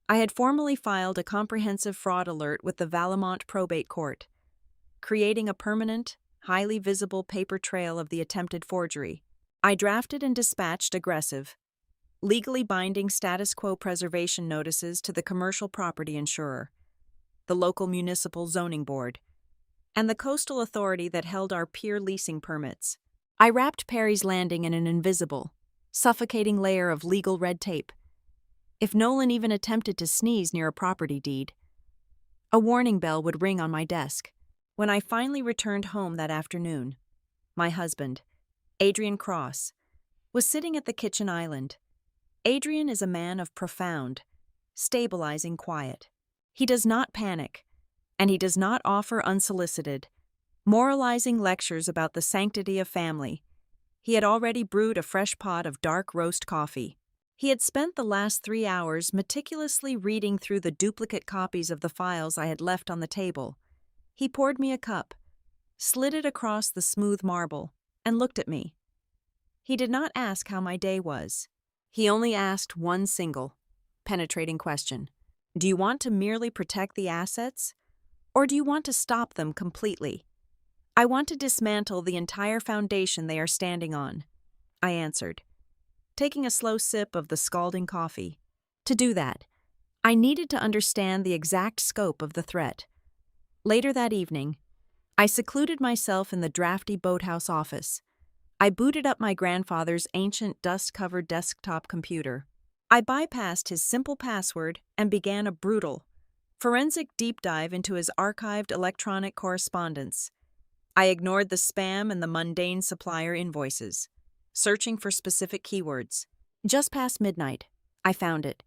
I had formally filed a comprehensive fraud alert with the Valemont Probate Court, creating a permanent, highly visible paper trail of the attempted forgery. I drafted and dispatched aggressive, legally binding status quo preservation notices to the commercial property insurer, the local municipal zoning board, and the coastal authority that held our pier leasing permits. I wrapped Perry's Landing in an invisible, suffocating layer of legal red tape. If Nolan even attempted to sneeze near a property deed, a warning bell would ring on my desk. When I finally returned home that afternoon, my husband, Adrian Cross, was sitting at the kitchen island. Adrian is a man of profound, stabilizing quiet. He does not panic, and he does not offer unsolicited, moralizing lectures about the sanctity of family. He had already brewed a fresh pot of dark roast coffee. He had spent the last 3 hours meticulously reading through the duplicate copies of the files I had left on the table. He poured me a cup, slid it across the smooth marble, and looked at me. He did not ask how my day was. He only asked one single, penetrating question. Do you want to merely protect the assets, or do you want to stop them completely? I want to dismantle the entire foundation they are standing on, I answered, taking a slow sip of the scalding coffee. To do that, I needed to understand the exact scope of the threat. Later that evening, I secluded myself in the drafty boathouse office. I booted up my grandfather's ancient dust-covered desktop computer. I bypassed his simple password and began a brutal, forensic deep dive into his archived electronic correspondence. I ignored the spam and the mundane supplier invoices, searching for specific keywords. Just past midnight, I found it.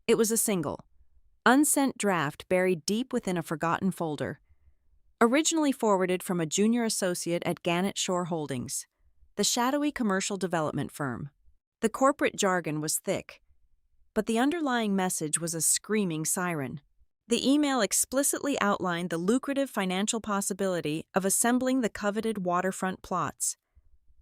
It was a single, unsent draft buried deep within a forgotten folder. Originally forwarded from a junior associate at Gannett Shore Holdings, the shadowy commercial development firm. The corporate jargon was thick, but the underlying message was a screaming siren. The email explicitly outlined the lucrative financial possibility of assembling the coveted waterfront plots,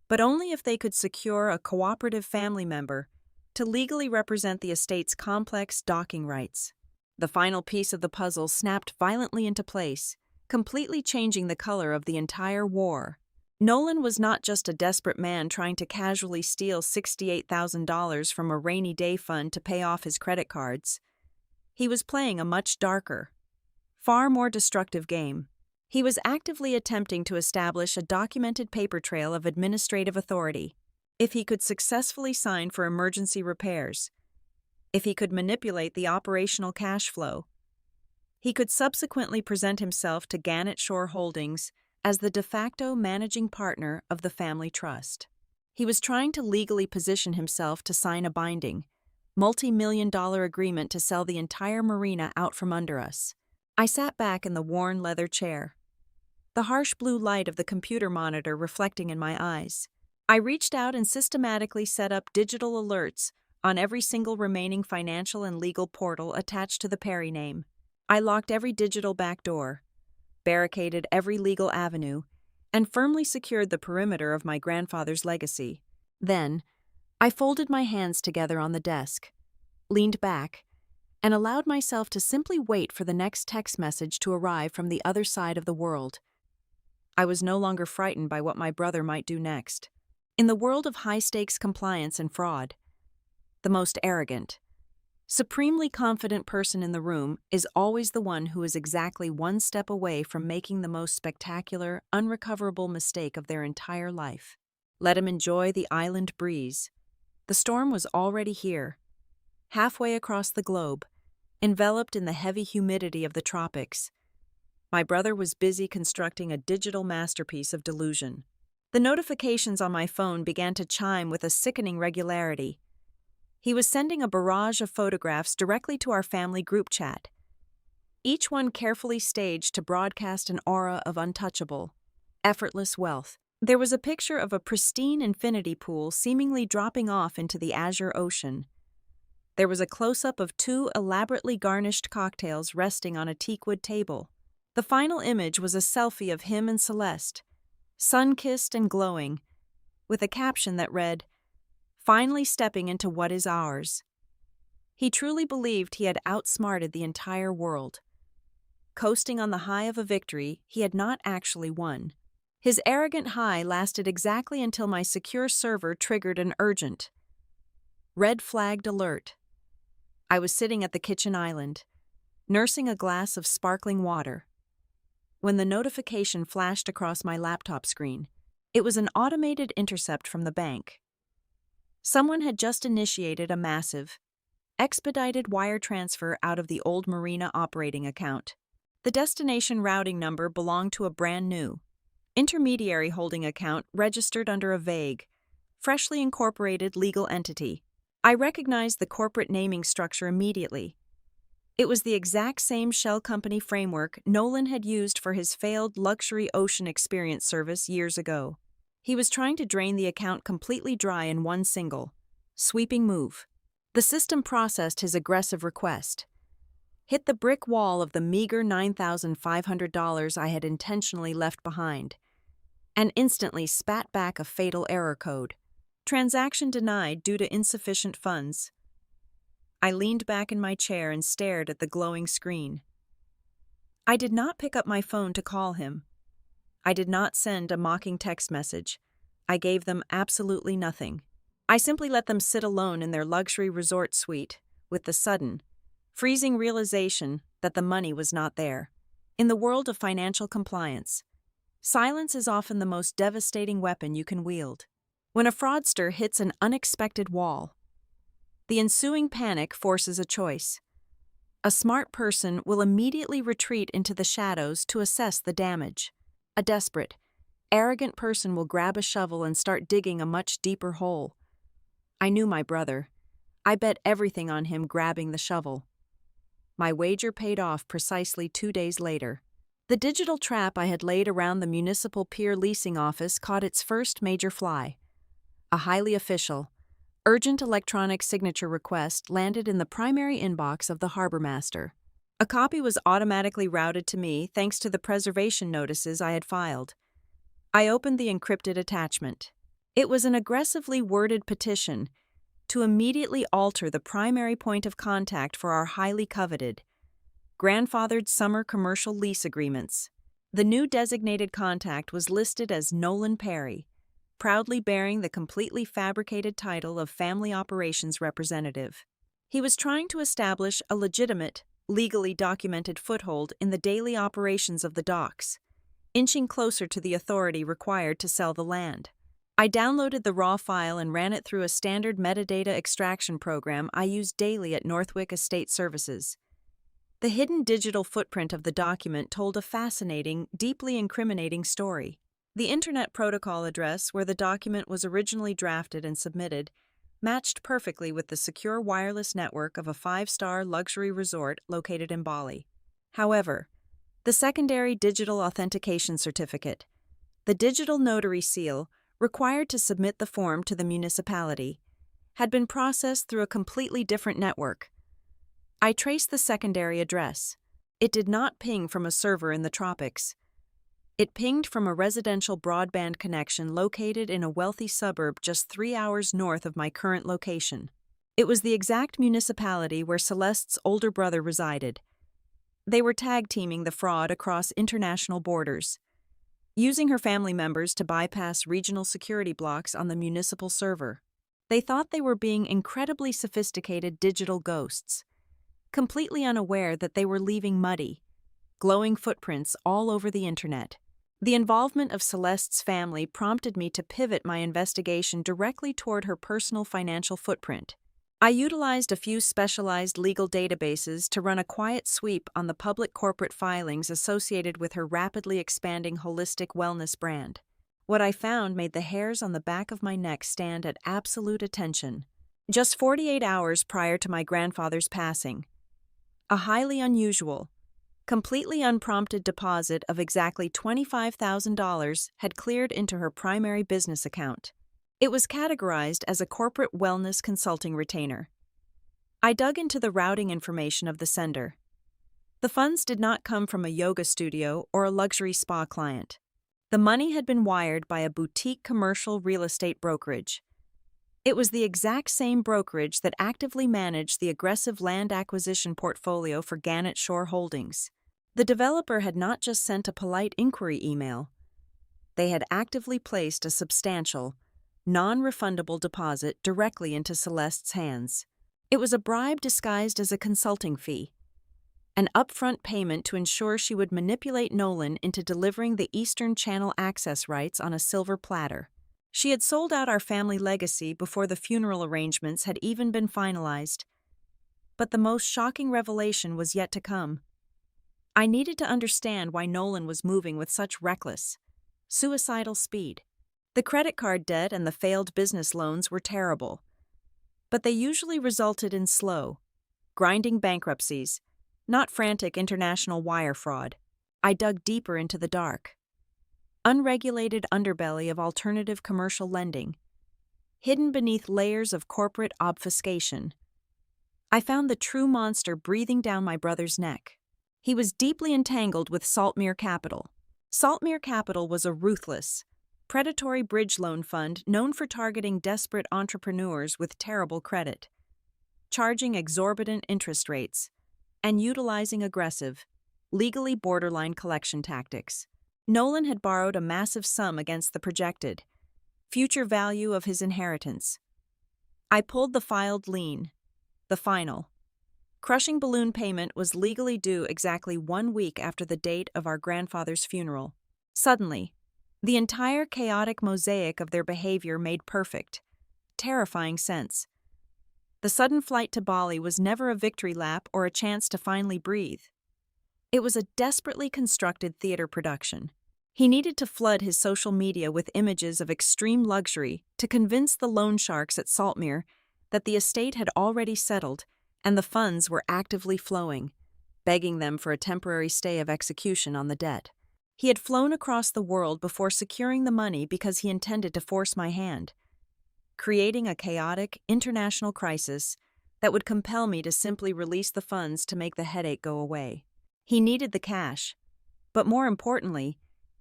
but only if they could secure a cooperative family member to legally represent the estate's complex docking rights. The final piece of the puzzle snapped violently into place, completely changing the color of the entire war. Nolan was not just a desperate man trying to casually steal $68,000 from a rainy day fund to pay off his credit cards. He was playing a much darker, far more destructive game. He was actively attempting to establish a documented paper trail of administrative authority. If he could successfully sign for emergency repairs, if he could manipulate the operational cash flow, he could subsequently present himself to Gannett Shore Holdings as the de facto managing partner of the family trust. He was trying to legally position himself to sign a binding, multi-million-dollar agreement to sell the entire marina out from under us. I sat back in the worn leather chair, the harsh blue light of the computer monitor reflecting in my eyes. I reached out and systematically set up digital alerts on every single remaining financial and legal portal attached to the Perry name. I locked every digital backdoor, barricaded every legal avenue, and firmly secured the perimeter of my grandfather's legacy. Then, I folded my hands together on the desk, leaned back, and allowed myself to simply wait for the next text message to arrive from the other side of the world. I was no longer frightened by what my brother might do next. In the world of high-stakes compliance and fraud, the most arrogant, supremely confident person in the room is always the one who is exactly one step away from making the most spectacular, unrecoverable mistake of their entire life. Let him enjoy the island breeze. The storm was already here, halfway across the globe, enveloped in the heavy humidity of the tropics. My brother was busy constructing a digital masterpiece of delusion. The notifications on my phone began to chime with a sickening regularity. He was sending a barrage of photographs directly to our family group chat, each one carefully staged to broadcast an aura of untouchable, effortless wealth. There was a picture of a pristine infinity pool seemingly dropping off into the azure ocean. There was a close-up of 2 elaborately garnished cocktails resting on a teakwood table. The final image was a selfie of him and Celeste, sun-kissed and glowing, with a caption that read, "Finally stepping into what is ours." He truly believed he had outsmarted the entire world. Coasting on the high of a victory he had not actually won. His arrogant high lasted exactly until my secure server triggered an urgent, red-flagged alert. I was sitting at the kitchen island, nursing a glass of sparkling water, when the notification flashed across my laptop screen. It was an automated intercept from the bank. Someone had just initiated a massive, expedited wire transfer out of the old Marina operating account. The destination routing number belonged to a brand new, intermediary holding account registered under a vague, freshly incorporated legal entity. I recognized the corporate naming structure immediately. It was the exact same shell company framework Nolan had used for his failed luxury ocean experience service years ago. He was trying to drain the account completely dry in one single, sweeping move. The system processed his aggressive request, hit the brick wall of the meager $9,500 I had intentionally left behind, and instantly spat back a fatal error code. Transaction denied due to insufficient funds. I leaned back in my chair and stared at the glowing screen. I did not pick up my phone to call him. I did not send a mocking text message. I gave them absolutely nothing. I simply let them sit alone in their luxury resort suite, with the sudden, freezing realization that the money was not there. In the world of financial compliance, silence is often the most devastating weapon you can wield. When a fraudster hits an unexpected wall, the ensuing panic forces a choice. A smart person will immediately retreat into the shadows to assess the damage. A desperate, arrogant person will grab a shovel and start digging a much deeper hole. I knew my brother. I bet everything on him grabbing the shovel. My wager paid off precisely 2 days later. The digital trap I had laid around the municipal pier leasing office caught its first major fly. A highly official, urgent electronic signature request landed in the primary inbox of the harbor master. A copy was automatically routed to me thanks to the preservation notices I had filed. I opened the encrypted attachment. It was an aggressively worded petition to immediately alter the primary point of contact for our highly coveted, grandfathered summer commercial lease agreements. The new designated contact was listed as Nolan Perry, proudly bearing the completely fabricated title of Family Operations Representative. He was trying to establish a legitimate, legally documented foothold in the daily operations of the docks, inching closer to the authority required to sell the land. I downloaded the raw file and ran it through a standard metadata extraction program I use daily at Northwick Estate Services. The hidden digital footprint of the document told a fascinating, deeply incriminating story. The Internet Protocol address where the document was originally drafted and submitted matched perfectly with the secure wireless network of a 5-star luxury resort located in Bali. However, the secondary digital authentication certificate, the digital notary seal, required to submit the form to the municipality, had been processed through a completely different network. I traced the secondary address. It did not ping from a server in the tropics. It pinged from a residential broadband connection located in a wealthy suburb just 3 hours north of my current location. It was the exact municipality where Celeste's older brother resided. They were tag-teaming the fraud across international borders, using her family members to bypass regional security blocks on the municipal server. They thought they were being incredibly sophisticated digital ghosts, completely unaware that they were leaving muddy, glowing footprints all over the internet. The involvement of Celeste's family prompted me to pivot my investigation directly toward her personal financial footprint. I utilized a few specialized legal databases to run a quiet sweep on the public corporate filings associated with her rapidly expanding holistic wellness brand. What I found made the hairs on the back of my neck stand at absolute attention. Just 48 hours prior to my grandfather's passing, a highly unusual, completely unprompted deposit of exactly $25,000 had cleared into her primary business account. It was categorized as a corporate wellness consulting retainer. I dug into the routing information of the sender. The funds did not come from a yoga studio or a luxury spa client. The money had been wired by a boutique commercial real estate brokerage. It was the exact same brokerage that actively managed the aggressive land acquisition portfolio for Gannett Shore Holdings. The developer had not just sent a polite inquiry email. They had actively placed a substantial, non-refundable deposit directly into Celeste's hands. It was a bribe disguised as a consulting fee, an upfront payment to ensure she would manipulate Nolan into delivering the Eastern Channel access rights on a silver platter. She had sold out our family legacy before the funeral arrangements had even been finalized. But the most shocking revelation was yet to come. I needed to understand why Nolan was moving with such reckless, suicidal speed. The credit card debt and the failed business loans were terrible, but they usually resulted in slow, grinding bankruptcies Not frantic international wire fraud. I dug deeper into the dark. Unregulated underbelly of alternative commercial lending, hidden beneath layers of corporate obfuscation. I found the true monster breathing down my brother's neck. He was deeply entangled with Saltmere Capital. Saltmere Capital was a ruthless, predatory bridge loan fund known for targeting desperate entrepreneurs with terrible credit, charging exorbitant interest rates, and utilizing aggressive, legally borderline collection tactics. Nolan had borrowed a massive sum against the projected future value of his inheritance. I pulled the filed lien, the final, crushing balloon payment was legally due exactly 1 week after the date of our grandfather's funeral. Suddenly, the entire chaotic mosaic of their behavior made perfect, terrifying sense. The sudden flight to Bali was never a victory lap or a chance to finally breathe. It was a desperately constructed theater production. He needed to flood his social media with images of extreme luxury to convince the loan sharks at Saltmere that the estate had already settled and the funds were actively flowing, begging them for a temporary stay of execution on the debt. He had flown across the world before securing the money because he intended to force my hand, creating a chaotic, international crisis that would compel me to simply release the funds to make the headache go away. He needed the cash, but more importantly,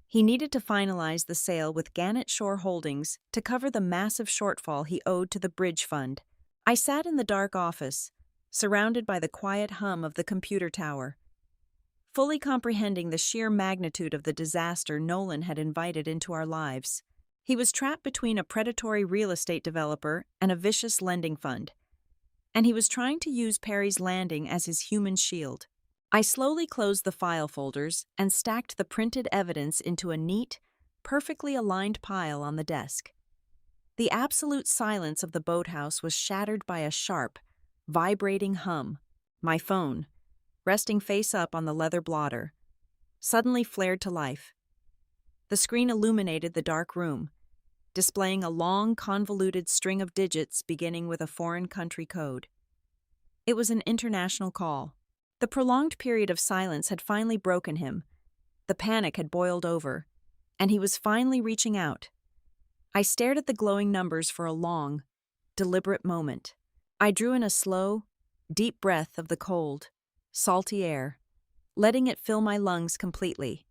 he needed to finalize the sale with Gannett Shore Holdings to cover the massive shortfall he owed to the bridge fund. I sat in the dark office, surrounded by the quiet hum of the computer tower, fully comprehending the sheer magnitude of the disaster Nolan had invited into our lives. He was trapped between a predatory real estate developer and a vicious lending fund, and he was trying to use Perry's Landing as his human shield. I slowly closed the file folders and stacked the printed evidence into a neat, perfectly aligned pile on the desk. The absolute silence of the boathouse was shattered by a sharp, vibrating hum. My phone, resting face up on the leather blotter, suddenly flared to life. The screen illuminated the dark room, displaying a long, convoluted string of digits beginning with a foreign country code. It was an international call. The prolonged period of silence had finally broken him. The panic had boiled over, and he was finally reaching out. I stared at the glowing numbers for a long, deliberate moment. I drew in a slow, deep breath of the cold, salty air, letting it fill my lungs completely.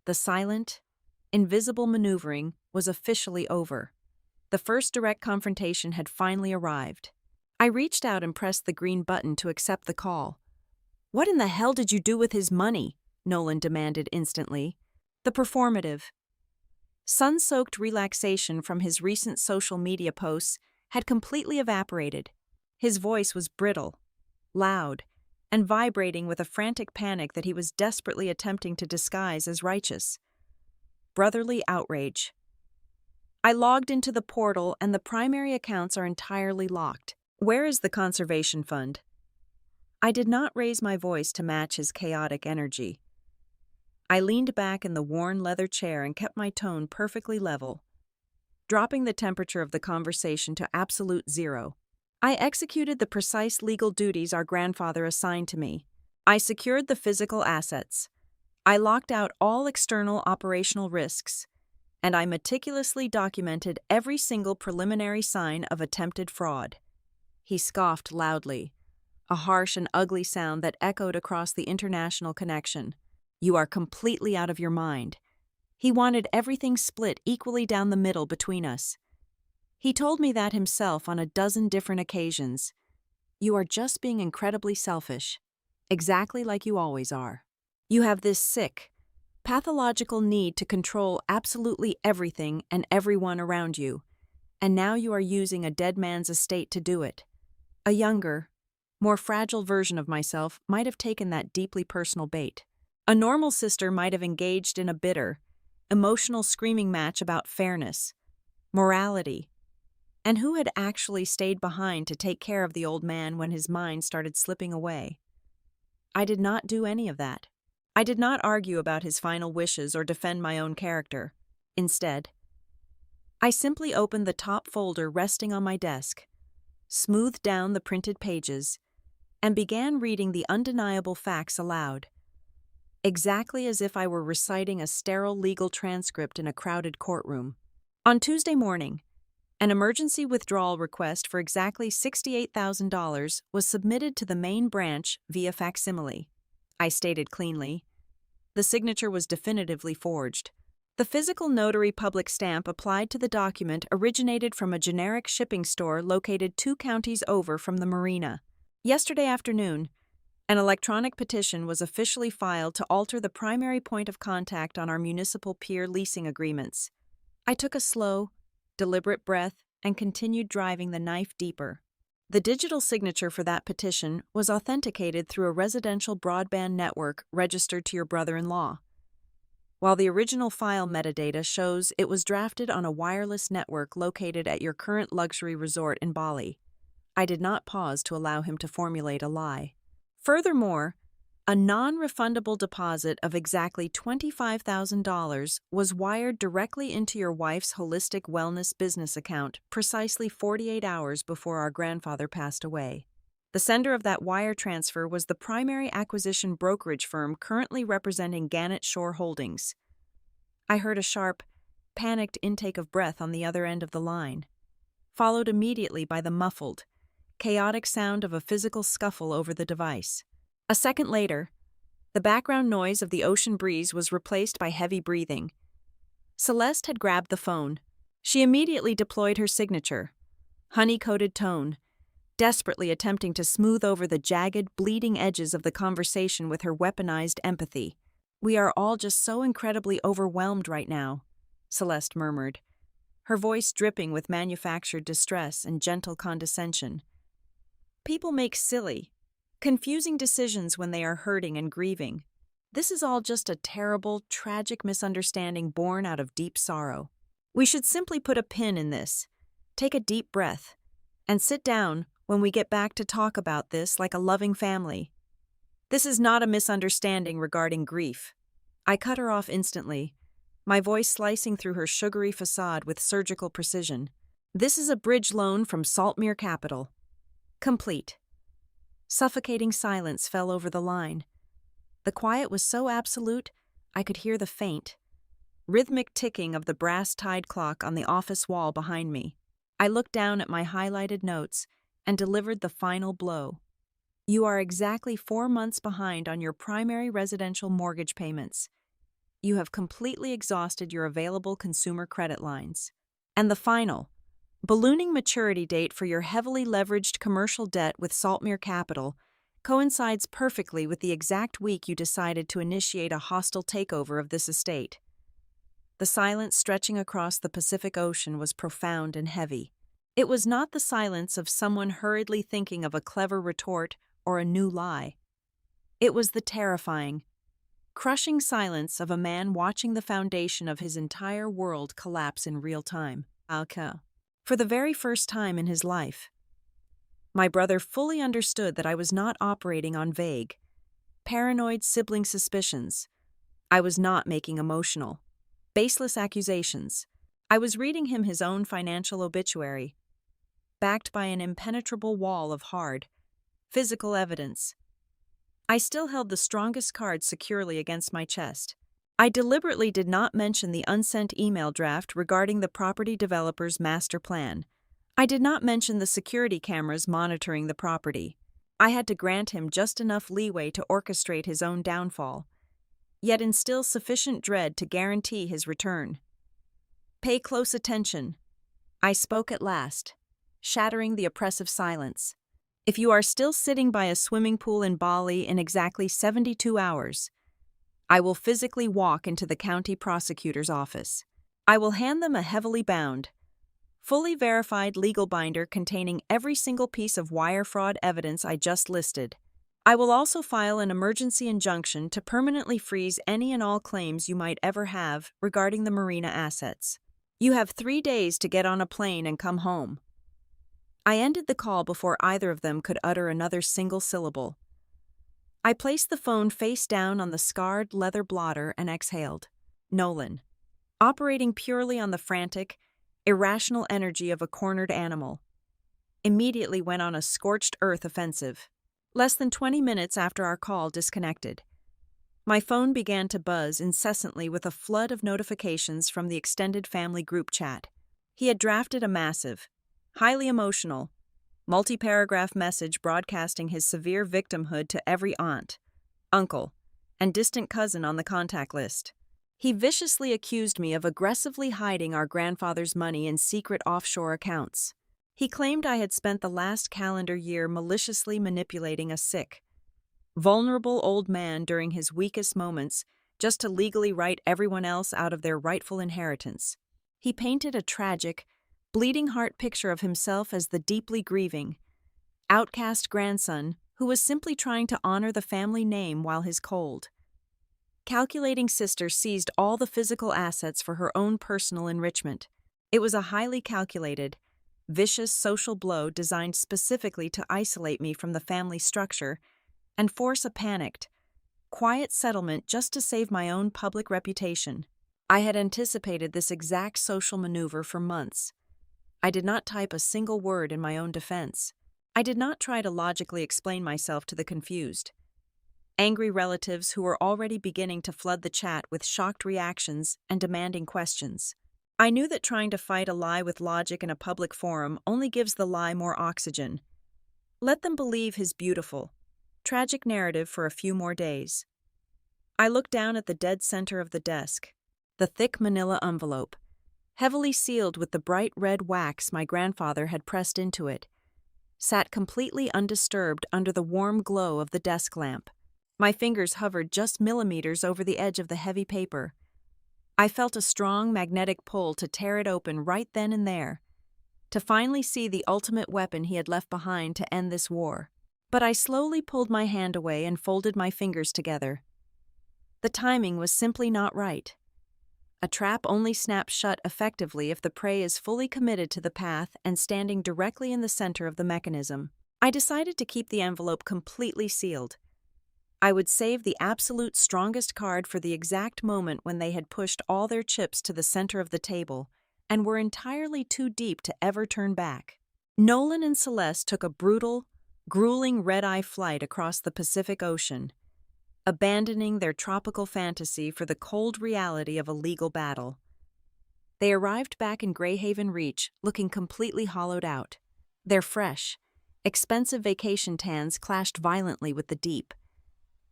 The silent, invisible maneuvering was officially over. The first direct confrontation had finally arrived. I reached out and pressed the green button to accept the call. "What in the hell did you do with his money?" Nolan demanded instantly. The performative, sun-soaked relaxation from his recent social media posts had completely evaporated. His voice was brittle, loud, and vibrating with a frantic panic that he was desperately attempting to disguise as righteous. Brotherly outrage. I logged into the portal and the primary accounts are entirely locked. Where is the conservation fund? I did not raise my voice to match his chaotic energy. I leaned back in the worn leather chair and kept my tone perfectly level, dropping the temperature of the conversation to absolute zero. I executed the precise legal duties our grandfather assigned to me. I secured the physical assets. I locked out all external operational risks, and I meticulously documented every single preliminary sign of attempted fraud. He scoffed loudly, a harsh and ugly sound that echoed across the international connection. "You are completely out of your mind." He wanted everything split equally down the middle between us. He told me that himself on a dozen different occasions. "You are just being incredibly selfish, exactly like you always are. You have this sick, pathological need to control absolutely everything and everyone around you, and now you are using a dead man's estate to do it." A younger, more fragile version of myself might have taken that deeply personal bait. A normal sister might have engaged in a bitter, emotional screaming match about fairness, morality, and who had actually stayed behind to take care of the old man when his mind started slipping away. I did not do any of that. I did not argue about his final wishes or defend my own character. Instead, I simply opened the top folder resting on my desk, smoothed down the printed pages, and began reading the undeniable facts aloud, exactly as if I were reciting a sterile legal transcript in a crowded courtroom. On Tuesday morning, an emergency withdrawal request for exactly $68,000 was submitted to the main branch via facsimile. I stated cleanly. The signature was definitively forged. The physical notary public stamp applied to the document originated from a generic shipping store located 2 counties over from the marina. Yesterday afternoon, an electronic petition was officially filed to alter the primary point of contact on our municipal pier leasing agreements. I took a slow, deliberate breath and continued driving the knife deeper. The digital signature for that petition was authenticated through a residential broadband network registered to your brother-in-law, while the original file metadata shows it was drafted on a wireless network located at your current luxury resort in Bali. I did not pause to allow him to formulate a lie. Furthermore, a non-refundable deposit of exactly $25,000 was wired directly into your wife's holistic wellness business account precisely 48 hours before our grandfather passed away. The sender of that wire transfer was the primary acquisition brokerage firm currently representing Gannett Shore Holdings. I heard a sharp, panicked intake of breath on the other end of the line, followed immediately by the muffled, chaotic sound of a physical scuffle over the device. A second later, the background noise of the ocean breeze was replaced by heavy breathing. Celeste had grabbed the phone. She immediately deployed her signature, honey-coated tone, desperately attempting to smooth over the jagged, bleeding edges of the conversation with her weaponized empathy. "We are all just so incredibly overwhelmed right now," Celeste murmured, her voice dripping with manufactured distress and gentle condescension. "People make silly, confusing decisions when they are hurting and grieving. This is all just a terrible, tragic misunderstanding born out of deep sorrow. We should simply put a pin in this, take a deep breath, and sit down when we get back to talk about this like a loving family. This is not a misunderstanding regarding grief." I cut her off instantly, my voice slicing through her sugary facade with surgical precision. "This is a bridge loan from Saltmere Capital. Complete." Suffocating silence fell over the line. The quiet was so absolute, I could hear the faint, rhythmic ticking of the brass tide clock on the office wall behind me. I looked down at my highlighted notes and delivered the final blow. "You are exactly 4 months behind on your primary residential mortgage payments. You have completely exhausted your available consumer credit lines. And the final, ballooning maturity date for your heavily leveraged commercial debt with Saltmere Capital coincides perfectly with the exact week you decided to initiate a hostile takeover of this estate." The silence stretching across the Pacific Ocean was profound and heavy. It was not the silence of someone hurriedly thinking of a clever retort or a new lie. It was the terrifying, crushing silence of a man watching the foundation of his entire world collapse in real time. For the very first time in his life, my brother fully understood that I was not operating on vague, paranoid sibling suspicions. I was not making emotional, baseless accusations. I was reading him his own financial obituary, backed by an impenetrable wall of hard, physical evidence. I still held the strongest card securely against my chest. I deliberately did not mention the unsent email draft regarding the property developer's master plan. I did not mention the security cameras monitoring the property. I had to grant him just enough leeway to orchestrate his own downfall, yet instill sufficient dread to guarantee his return. "Pay close attention," I spoke at last, shattering the oppressive silence. "If you are still sitting by a swimming pool in Bali in exactly 72 hours, I will physically walk into the county prosecutor's office. I will hand them a heavily bound, fully verified legal binder containing every single piece of wire fraud evidence I just listed. I will also file an emergency injunction to permanently freeze any and all claims you might ever have regarding the marina assets. You have 3 days to get on a plane and come home." I ended the call before either of them could utter another single syllable. I placed the phone face down on the scarred leather blotter and exhaled. Nolan, operating purely on the frantic, irrational energy of a cornered animal, immediately went on a scorched earth offensive. Less than 20 minutes after our call disconnected, my phone began to buzz incessantly with a flood of notifications from the extended family group chat. He had drafted a massive, highly emotional, multi-paragraph message broadcasting his severe victimhood to every aunt, uncle, and distant cousin on the contact list. He viciously accused me of aggressively hiding our grandfather's money in secret offshore accounts. He claimed I had spent the last calendar year maliciously manipulating a sick, vulnerable old man during his weakest moments just to legally write everyone else out of their rightful inheritance. He painted a tragic, bleeding heart picture of himself as the deeply grieving, outcast grandson who was simply trying to honor the family name while his cold, calculating sister seized all the physical assets for her own personal enrichment. It was a highly calculated, vicious social blow designed specifically to isolate me from the family structure and force a panicked, quiet settlement just to save my own public reputation. I had anticipated this exact social maneuver for months. I did not type a single word in my own defense. I did not try to logically explain myself to the confused, angry relatives who were already beginning to flood the chat with shocked reactions and demanding questions. I knew that trying to fight a lie with logic in a public forum only gives the lie more oxygen. Let them believe his beautiful, tragic narrative for a few more days. I looked down at the dead center of the desk, the thick manila envelope, heavily sealed with the bright red wax my grandfather had pressed into it, sat completely undisturbed under the warm glow of the desk lamp. My fingers hovered just millimeters over the edge of the heavy paper. I felt a strong magnetic pull to tear it open right then and there, to finally see the ultimate weapon he had left behind to end this war. But I slowly pulled my hand away and folded my fingers together. The timing was simply not right. A trap only snaps shut effectively if the prey is fully committed to the path and standing directly in the center of the mechanism. I decided to keep the envelope completely sealed. I would save the absolute strongest card for the exact moment when they had pushed all their chips to the center of the table and were entirely too deep to ever turn back. Nolan and Celeste took a brutal, grueling red-eye flight across the Pacific Ocean, abandoning their tropical fantasy for the cold reality of a legal battle. They arrived back in Greyhaven Reach looking completely hollowed out. Their fresh, expensive vacation tans clashed violently with the deep,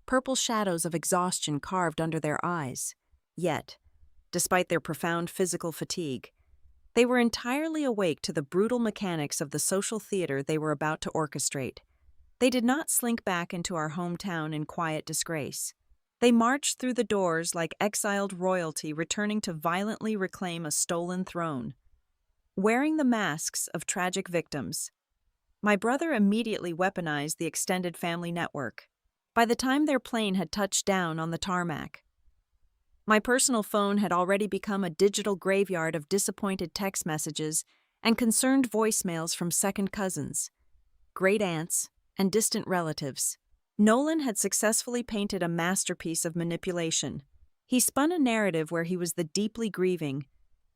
purple shadows of exhaustion carved under their eyes. Yet, despite their profound physical fatigue, they were entirely awake to the brutal mechanics of the social theater they were about to orchestrate. They did not slink back into our hometown in quiet disgrace. They marched through the doors like exiled royalty returning to violently reclaim a stolen throne. Wearing the masks of tragic victims, my brother immediately weaponized the extended family network. By the time their plane had touched down on the tarmac, my personal phone had already become a digital graveyard of disappointed text messages and concerned voicemails from second cousins, great aunts, and distant relatives. Nolan had successfully painted a masterpiece of manipulation. He spun a narrative where he was the deeply grieving,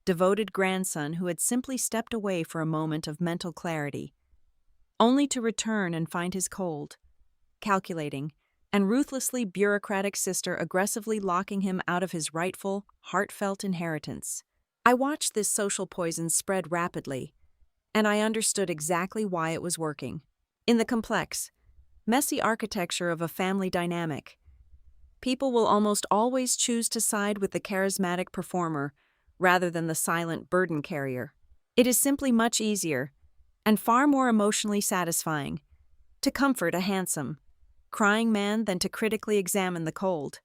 devoted grandson who had simply stepped away for a moment of mental clarity, only to return and find his cold, calculating, and ruthlessly bureaucratic sister aggressively locking him out of his rightful, heartfelt inheritance. I watched this social poison spread rapidly, and I understood exactly why it was working. In the complex, messy architecture of a family dynamic, people will almost always choose to side with the charismatic performer rather than the silent burden carrier. It is simply much easier, and far more emotionally satisfying, to comfort a handsome, crying man than to critically examine the cold,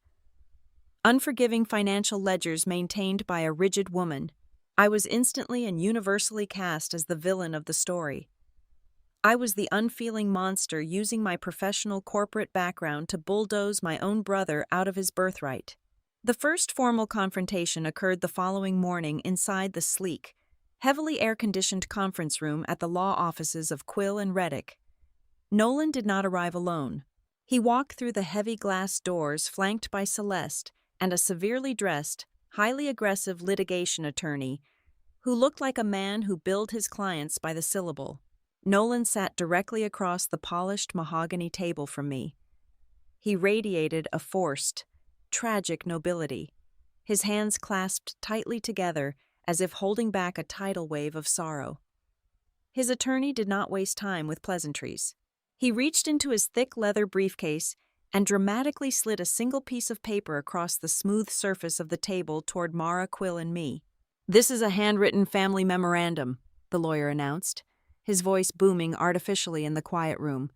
unforgiving financial ledgers maintained by a rigid woman. I was instantly and universally cast as the villain of the story. I was the unfeeling monster using my professional corporate background to bulldoze my own brother out of his birthright. The first formal confrontation occurred the following morning inside the sleek, heavily air-conditioned conference room at the law offices of Quill and Reddick. Nolan did not arrive alone. He walked through the heavy glass doors flanked by Celeste and a severely dressed, highly aggressive litigation attorney who looked like a man who billed his clients by the syllable. Nolan sat directly across the polished mahogany table from me. He radiated a forced, tragic nobility, his hands clasped tightly together as if holding back a tidal wave of sorrow. His attorney did not waste time with pleasantries. He reached into his thick leather briefcase and dramatically slid a single piece of paper across the smooth surface of the table toward Mara, Quill, and me. "This is a handwritten family memorandum," the lawyer announced, his voice booming artificially in the quiet room.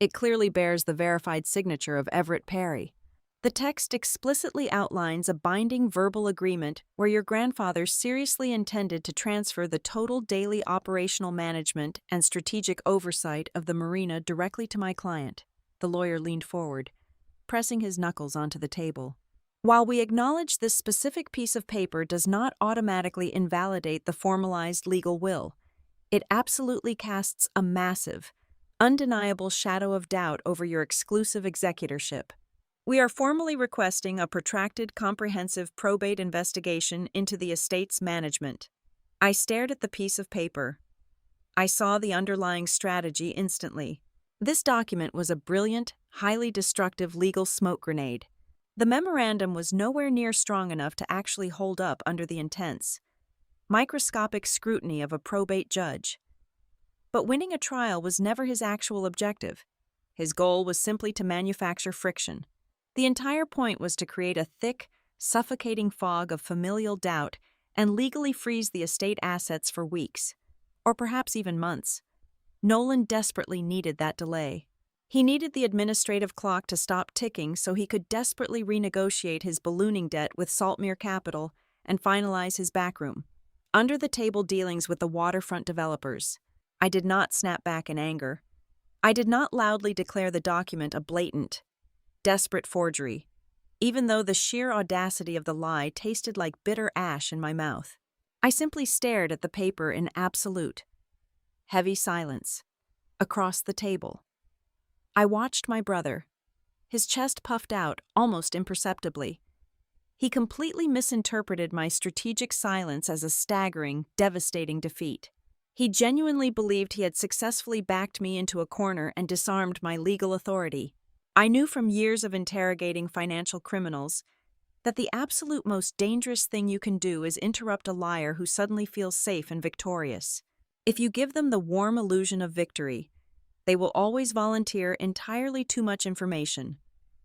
"It clearly bears the verified signature of Everett Perry. The text explicitly outlines a binding verbal agreement where your grandfather seriously intended to transfer the total daily operational management and strategic oversight of the marina directly to my client." The lawyer leaned forward, pressing his knuckles onto the table. "While we acknowledge this specific piece of paper does not automatically invalidate the formalized legal will, it absolutely casts a massive, undeniable shadow of doubt over your exclusive executorship. We are formally requesting a protracted, comprehensive probate investigation into the estate's management." I stared at the piece of paper. I saw the underlying strategy instantly. This document was a brilliant, highly destructive legal smoke grenade. The memorandum was nowhere near strong enough to actually hold up under the intense, microscopic scrutiny of a probate judge. But winning a trial was never his actual objective. His goal was simply to manufacture friction. The entire point was to create a thick, suffocating fog of familial doubt and legally freeze the estate assets for weeks, or perhaps even months. Nolan desperately needed that delay. He needed the administrative clock to stop ticking so he could desperately renegotiate his ballooning debt with Saltmere Capital and finalize his backroom, under-the-table dealings with the waterfront developers. I did not snap back in anger. I did not loudly declare the document a blatant, desperate forgery, even though the sheer audacity of the lie tasted like bitter ash in my mouth. I simply stared at the paper in absolute, heavy silence, across the table. I watched my brother, his chest puffed out almost imperceptibly. He completely misinterpreted my strategic silence as a staggering, devastating defeat. He genuinely believed he had successfully backed me into a corner and disarmed my legal authority. I knew from years of interrogating financial criminals that the absolute most dangerous thing you can do is interrupt a liar who suddenly feels safe and victorious. If you give them the warm illusion of victory, they will always volunteer entirely too much information.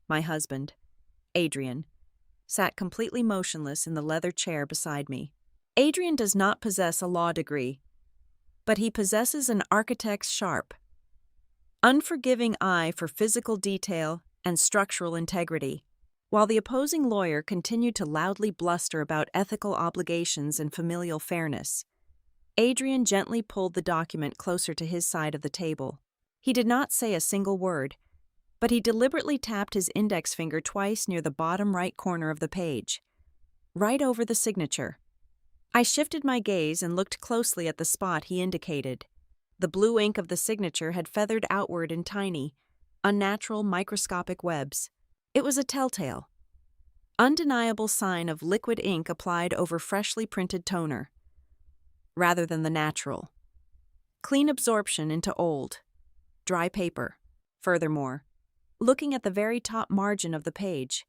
My husband, Adrian, sat completely motionless in the leather chair beside me. Adrian does not possess a law degree, but he possesses an architect's sharp, unforgiving eye for physical detail and structural integrity. While the opposing lawyer continued to loudly bluster about ethical obligations and familial fairness, Adrian gently pulled the document closer to his side of the table. He did not say a single word, but he deliberately tapped his index finger twice near the bottom right corner of the page, right over the signature. I shifted my gaze and looked closely at the spot he indicated. The blue ink of the signature had feathered outward in tiny, unnatural microscopic webs. It was a telltale, undeniable sign of liquid ink applied over freshly printed toner, rather than the natural, clean absorption into old, dry paper. Furthermore, looking at the very top margin of the page,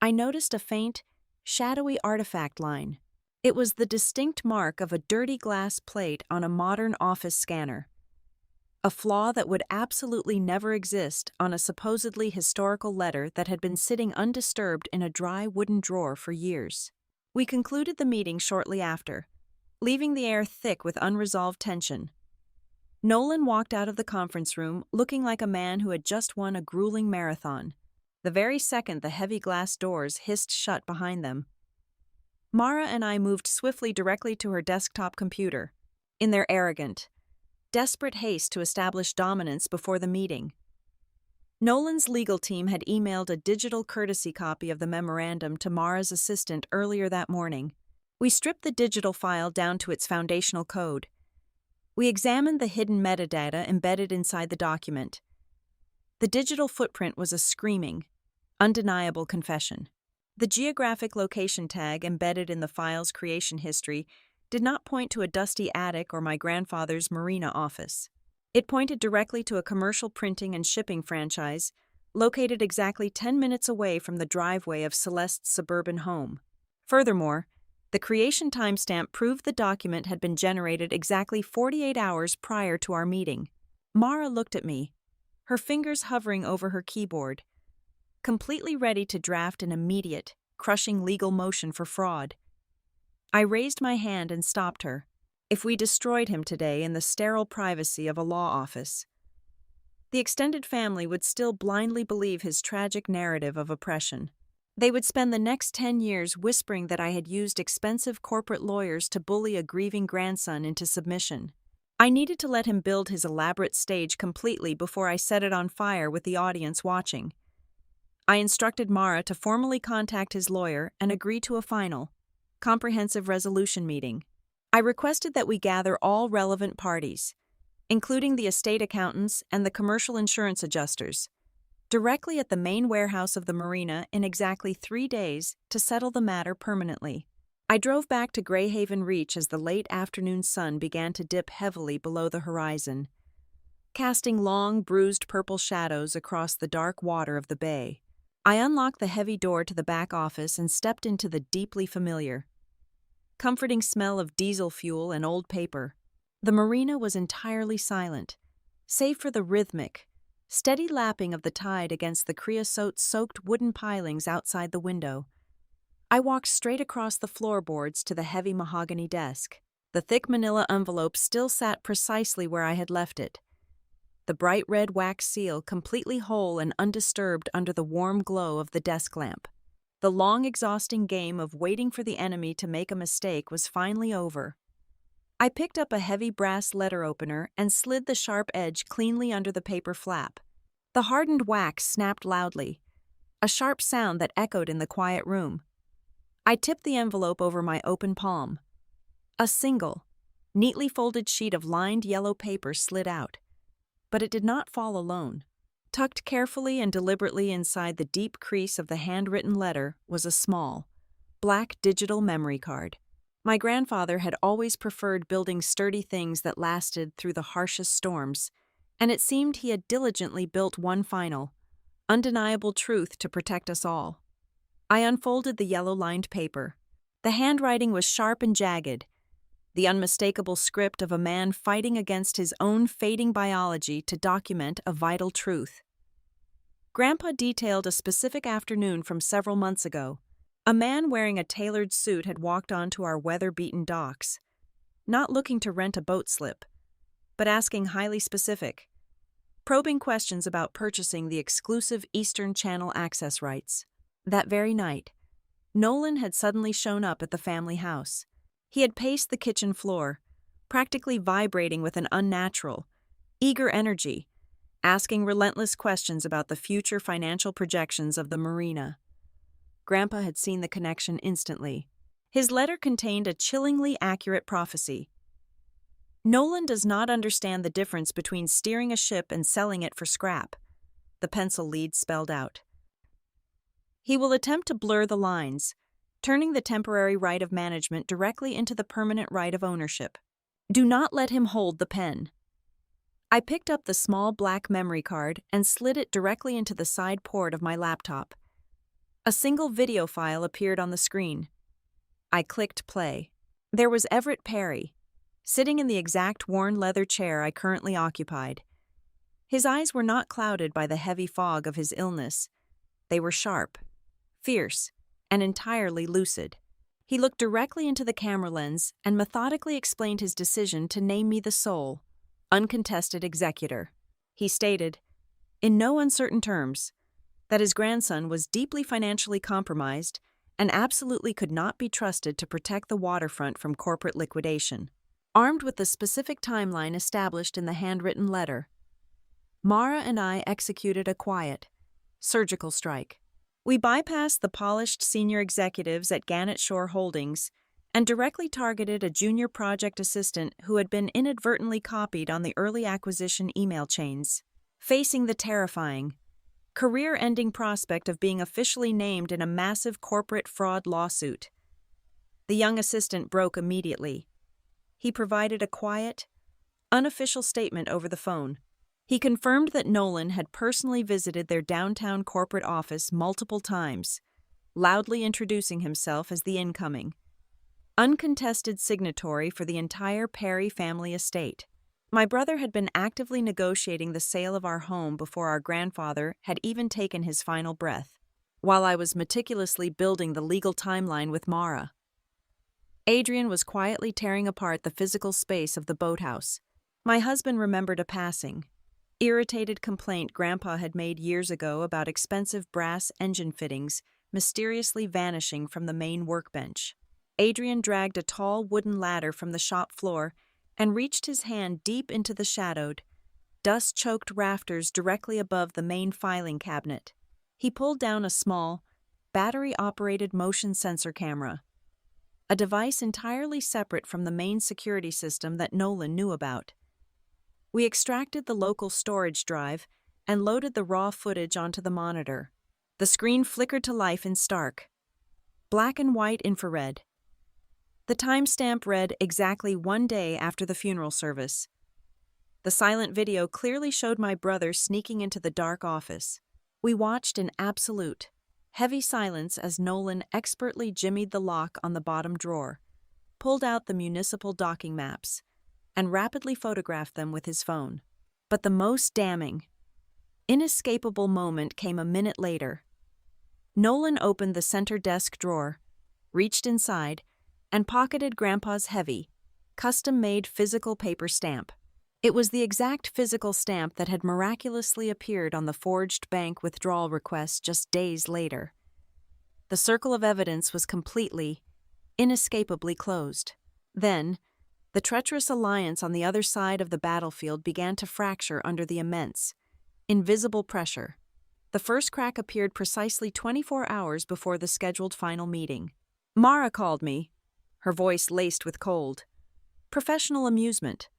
I noticed a faint, shadowy artifact line. It was the distinct mark of a dirty glass plate on a modern office scanner, a flaw that would absolutely never exist on a supposedly historical letter that had been sitting undisturbed in a dry wooden drawer for years. We concluded the meeting shortly after, leaving the air thick with unresolved tension. Nolan walked out of the conference room looking like a man who had just won a grueling marathon, the very second the heavy glass doors hissed shut behind them. Mara and I moved swiftly directly to her desktop computer, in their arrogant, desperate haste to establish dominance before the meeting. Nolan's legal team had emailed a digital courtesy copy of the memorandum to Mara's assistant earlier that morning. We stripped the digital file down to its foundational code. We examined the hidden metadata embedded inside the document. The digital footprint was a screaming, undeniable confession. The geographic location tag embedded in the file's creation history did not point to a dusty attic or my grandfather's marina office. It pointed directly to a commercial printing and shipping franchise located exactly 10 minutes away from the driveway of Celeste's suburban home. Furthermore, the creation timestamp proved the document had been generated exactly 48 hours prior to our meeting. Mara looked at me, her fingers hovering over her keyboard, completely ready to draft an immediate, crushing legal motion for fraud. I raised my hand and stopped her. If we destroyed him today in the sterile privacy of a law office, the extended family would still blindly believe his tragic narrative of oppression. They would spend the next 10 years whispering that I had used expensive corporate lawyers to bully a grieving grandson into submission. I needed to let him build his elaborate stage completely before I set it on fire with the audience watching. I instructed Mara to formally contact his lawyer and agree to a final, comprehensive resolution meeting. I requested that we gather all relevant parties, including the estate accountants and the commercial insurance adjusters, directly at the main warehouse of the marina in exactly 3 days to settle the matter permanently. I drove back to Greyhaven Reach as the late afternoon sun began to dip heavily below the horizon, casting long, bruised purple shadows across the dark water of the bay. I unlocked the heavy door to the back office and stepped into the deeply familiar, comforting smell of diesel fuel and old paper. The marina was entirely silent, save for the rhythmic, steady lapping of the tide against the creosote-soaked wooden pilings outside the window. I walked straight across the floorboards to the heavy mahogany desk. The thick manila envelope still sat precisely where I had left it, the bright red wax seal completely whole and undisturbed under the warm glow of the desk lamp. The long, exhausting game of waiting for the enemy to make a mistake was finally over. I picked up a heavy brass letter opener and slid the sharp edge cleanly under the paper flap. The hardened wax snapped loudly, a sharp sound that echoed in the quiet room. I tipped the envelope over my open palm. A single, neatly folded sheet of lined yellow paper slid out, but it did not fall alone. Tucked carefully and deliberately inside the deep crease of the handwritten letter was a small, black digital memory card. My grandfather had always preferred building sturdy things that lasted through the harshest storms, and it seemed he had diligently built one final, undeniable truth to protect us all. I unfolded the yellow-lined paper. The handwriting was sharp and jagged, the unmistakable script of a man fighting against his own fading biology to document a vital truth. Grandpa detailed a specific afternoon from several months ago. A man wearing a tailored suit had walked onto our weather-beaten docks, not looking to rent a boat slip, but asking highly specific, probing questions about purchasing the exclusive Eastern Channel access rights. That very night, Nolan had suddenly shown up at the family house. He had paced the kitchen floor, practically vibrating with an unnatural, eager energy, asking relentless questions about the future financial projections of the marina. Grandpa had seen the connection instantly. His letter contained a chillingly accurate prophecy. Nolan does not understand the difference between steering a ship and selling it for scrap, the pencil lead spelled out. He will attempt to blur the lines, turning the temporary right of management directly into the permanent right of ownership. Do not let him hold the pen. I picked up the small black memory card and slid it directly into the side port of my laptop. A single video file appeared on the screen. I clicked play. There was Everett Perry, sitting in the exact worn leather chair I currently occupied. His eyes were not clouded by the heavy fog of his illness. They were sharp, fierce, and entirely lucid. He looked directly into the camera lens and methodically explained his decision to name me the sole, uncontested executor. He stated, in no uncertain terms, that his grandson was deeply financially compromised and absolutely could not be trusted to protect the waterfront from corporate liquidation. Armed with the specific timeline established in the handwritten letter, Mara and I executed a quiet, surgical strike. We bypassed the polished senior executives at Gannett Shore Holdings and directly targeted a junior project assistant who had been inadvertently copied on the early acquisition email chains. Facing the terrifying, career-ending prospect of being officially named in a massive corporate fraud lawsuit, the young assistant broke immediately. He provided a quiet, unofficial statement over the phone. He confirmed that Nolan had personally visited their downtown corporate office multiple times, loudly introducing himself as the incoming, uncontested signatory for the entire Perry family estate. My brother had been actively negotiating the sale of our home before our grandfather had even taken his final breath, while I was meticulously building the legal timeline with Mara. Adrian was quietly tearing apart the physical space of the boathouse. My husband remembered a passing, irritated complaint Grandpa had made years ago about expensive brass engine fittings mysteriously vanishing from the main workbench. Adrian dragged a tall wooden ladder from the shop floor and reached his hand deep into the shadowed, dust-choked rafters directly above the main filing cabinet. He pulled down a small, battery-operated motion sensor camera, a device entirely separate from the main security system that Nolan knew about. We extracted the local storage drive and loaded the raw footage onto the monitor. The screen flickered to life in stark, black and white infrared. The timestamp read exactly 1 day after the funeral service. The silent video clearly showed my brother sneaking into the dark office. We watched in absolute, heavy silence as Nolan expertly jimmied the lock on the bottom drawer, pulled out the municipal docking maps, and rapidly photographed them with his phone. But the most damning, inescapable moment came a minute later. Nolan opened the center desk drawer, reached inside, and pocketed Grandpa's heavy, custom-made physical paper stamp. It was the exact physical stamp that had miraculously appeared on the forged bank withdrawal request just days later. The circle of evidence was completely, inescapably closed. Then, the treacherous alliance on the other side of the battlefield began to fracture under the immense, invisible pressure. The first crack appeared precisely 24 hours before the scheduled final meeting. Mara called me, her voice laced with cold, professional amusement.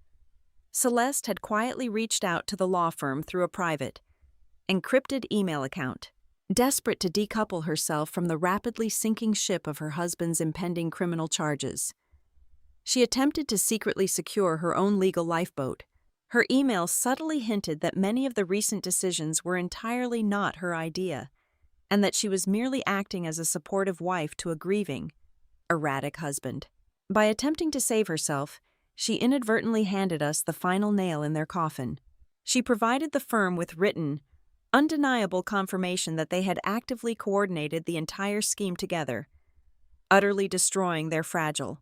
Celeste had quietly reached out to the law firm through a private, encrypted email account, desperate to decouple herself from the rapidly sinking ship of her husband's impending criminal charges. She attempted to secretly secure her own legal lifeboat. Her email subtly hinted that many of the recent decisions were entirely not her idea, and that she was merely acting as a supportive wife to a grieving, erratic husband. By attempting to save herself, she inadvertently handed us the final nail in their coffin. She provided the firm with written, undeniable confirmation that they had actively coordinated the entire scheme together, utterly destroying their fragile,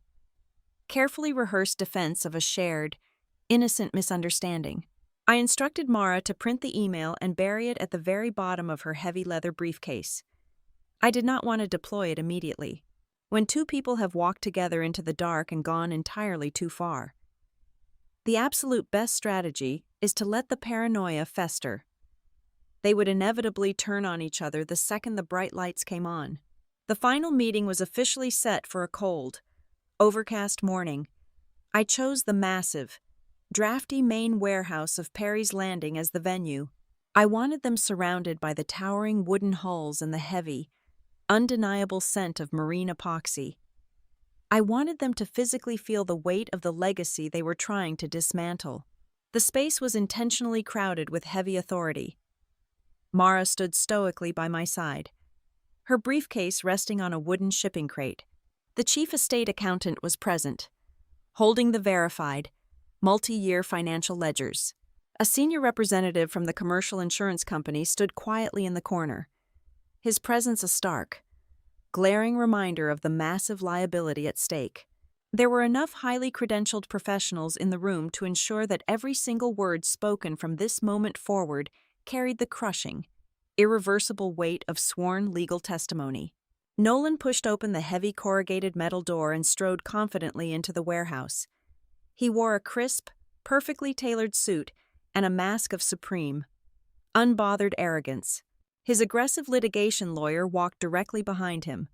carefully rehearsed defense of a shared, innocent misunderstanding. I instructed Mara to print the email and bury it at the very bottom of her heavy leather briefcase. I did not want to deploy it immediately, when two people have walked together into the dark and gone entirely too far. The absolute best strategy is to let the paranoia fester. They would inevitably turn on each other the second the bright lights came on. The final meeting was officially set for a cold, overcast morning. I chose the massive, drafty main warehouse of Perry's Landing as the venue. I wanted them surrounded by the towering wooden hulls and the heavy, undeniable scent of marine epoxy. I wanted them to physically feel the weight of the legacy they were trying to dismantle. The space was intentionally crowded with heavy authority. Mara stood stoically by my side, her briefcase resting on a wooden shipping crate. The chief estate accountant was present, holding the verified, multi-year financial ledgers. A senior representative from the commercial insurance company stood quietly in the corner, his presence a stark, glaring reminder of the massive liability at stake. There were enough highly credentialed professionals in the room to ensure that every single word spoken from this moment forward carried the crushing, irreversible weight of sworn legal testimony. Nolan pushed open the heavy corrugated metal door and strode confidently into the warehouse. He wore a crisp, perfectly tailored suit and a mask of supreme, unbothered arrogance. His aggressive litigation lawyer walked directly behind him.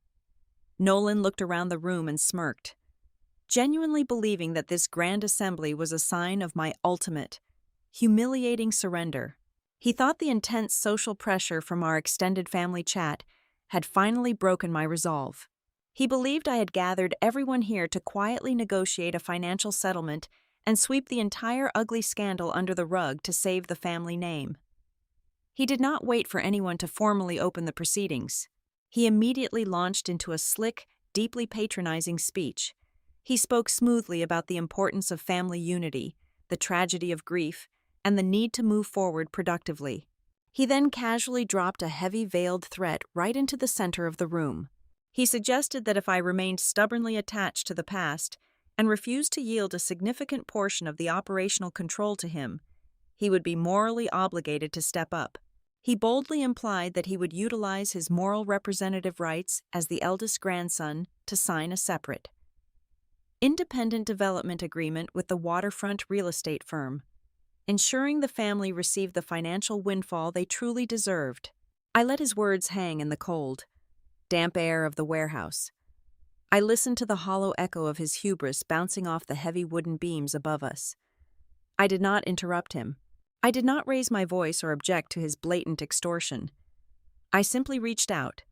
Nolan looked around the room and smirked, genuinely believing that this grand assembly was a sign of my ultimate, humiliating surrender. He thought the intense social pressure from our extended family chat had finally broken my resolve. He believed I had gathered everyone here to quietly negotiate a financial settlement and sweep the entire ugly scandal under the rug to save the family name. He did not wait for anyone to formally open the proceedings. He immediately launched into a slick, deeply patronizing speech. He spoke smoothly about the importance of family unity, the tragedy of grief, and the need to move forward productively. He then casually dropped a heavy veiled threat right into the center of the room. He suggested that if I remained stubbornly attached to the past and refused to yield a significant portion of the operational control to him, he would be morally obligated to step up. He boldly implied that he would utilize his moral representative rights as the eldest grandson to sign a separate, independent development agreement with the waterfront real estate firm, ensuring the family received the financial windfall they truly deserved. I let his words hang in the cold, damp air of the warehouse. I listened to the hollow echo of his hubris bouncing off the heavy wooden beams above us. I did not interrupt him. I did not raise my voice or object to his blatant extortion. I simply reached out,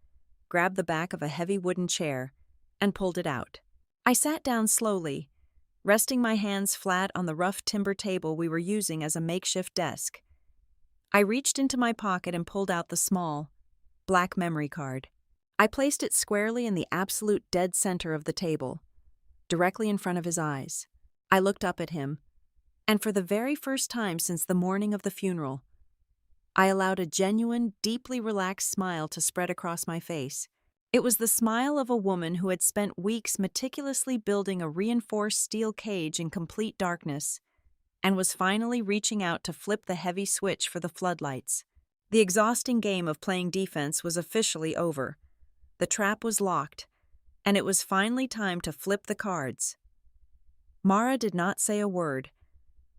grabbed the back of a heavy wooden chair, and pulled it out. I sat down slowly, resting my hands flat on the rough timber table we were using as a makeshift desk. I reached into my pocket and pulled out the small, black memory card. I placed it squarely in the absolute dead center of the table, directly in front of his eyes. I looked up at him, and for the very first time since the morning of the funeral, I allowed a genuine, deeply relaxed smile to spread across my face. It was the smile of a woman who had spent weeks meticulously building a reinforced steel cage in complete darkness, and was finally reaching out to flip the heavy switch for the floodlights. The exhausting game of playing defense was officially over. The trap was locked, and it was finally time to flip the cards. Mara did not say a word.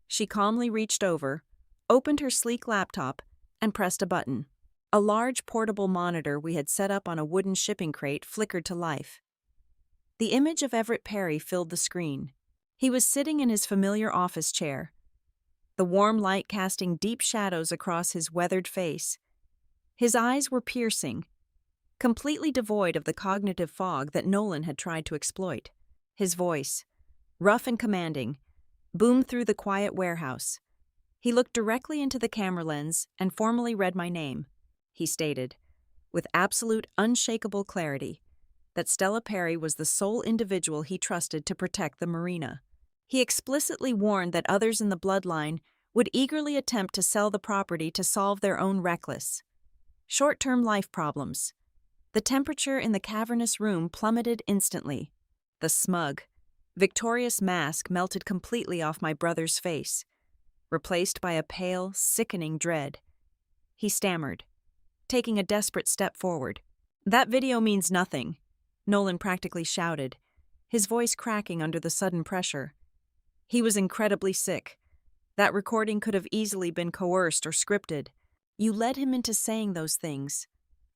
She calmly reached over, opened her sleek laptop, and pressed a button. A large portable monitor we had set up on a wooden shipping crate flickered to life. The image of Everett Perry filled the screen. He was sitting in his familiar office chair, the warm light casting deep shadows across his weathered face. His eyes were piercing, completely devoid of the cognitive fog that Nolan had tried to exploit. His voice, rough and commanding, boomed through the quiet warehouse. He looked directly into the camera lens and formally read my name. He stated, with absolute unshakable clarity, that Stella Perry was the sole individual he trusted to protect the marina. He explicitly warned that others in the bloodline would eagerly attempt to sell the property to solve their own reckless, short-term life problems. The temperature in the cavernous room plummeted instantly. The smug, victorious mask melted completely off my brother's face, replaced by a pale, sickening dread. He stammered, taking a desperate step forward. "That video means nothing," Nolan practically shouted, his voice cracking under the sudden pressure. "He was incredibly sick. That recording could have easily been coerced or scripted. You led him into saying those things."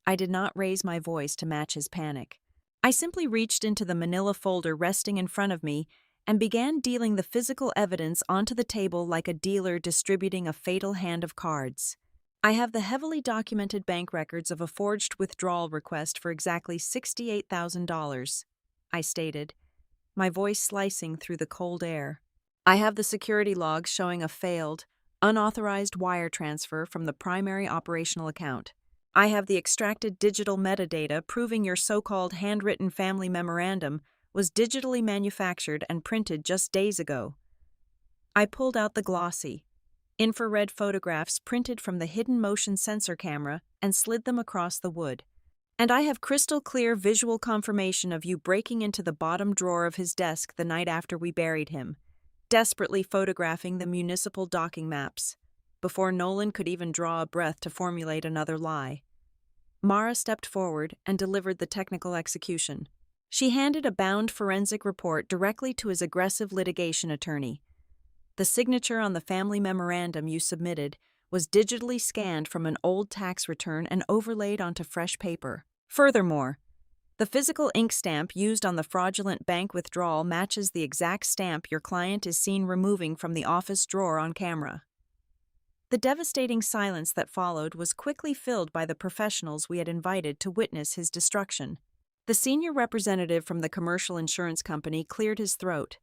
I did not raise my voice to match his panic. I simply reached into the manila folder resting in front of me and began dealing the physical evidence onto the table like a dealer distributing a fatal hand of cards. "I have the heavily documented bank records of a forged withdrawal request for exactly $68,000, I stated, my voice slicing through the cold air. "I have the security logs showing a failed, unauthorized wire transfer from the primary operational account. I have the extracted digital metadata proving your so-called handwritten family memorandum was digitally manufactured and printed just days ago." I pulled out the glossy, infrared photographs printed from the hidden motion sensor camera and slid them across the wood. "And I have crystal clear visual confirmation of you breaking into the bottom drawer of his desk the night after we buried him, desperately photographing the municipal docking maps, before Nolan could even draw a breath to formulate another lie." Mara stepped forward and delivered the technical execution. She handed a bound forensic report directly to his aggressive litigation attorney. The signature on the family memorandum you submitted was digitally scanned from an old tax return and overlaid onto fresh paper. Furthermore, the physical ink stamp used on the fraudulent bank withdrawal matches the exact stamp your client is seen removing from the office drawer on camera. The devastating silence that followed was quickly filled by the professionals we had invited to witness his destruction. The senior representative from the commercial insurance company cleared his throat.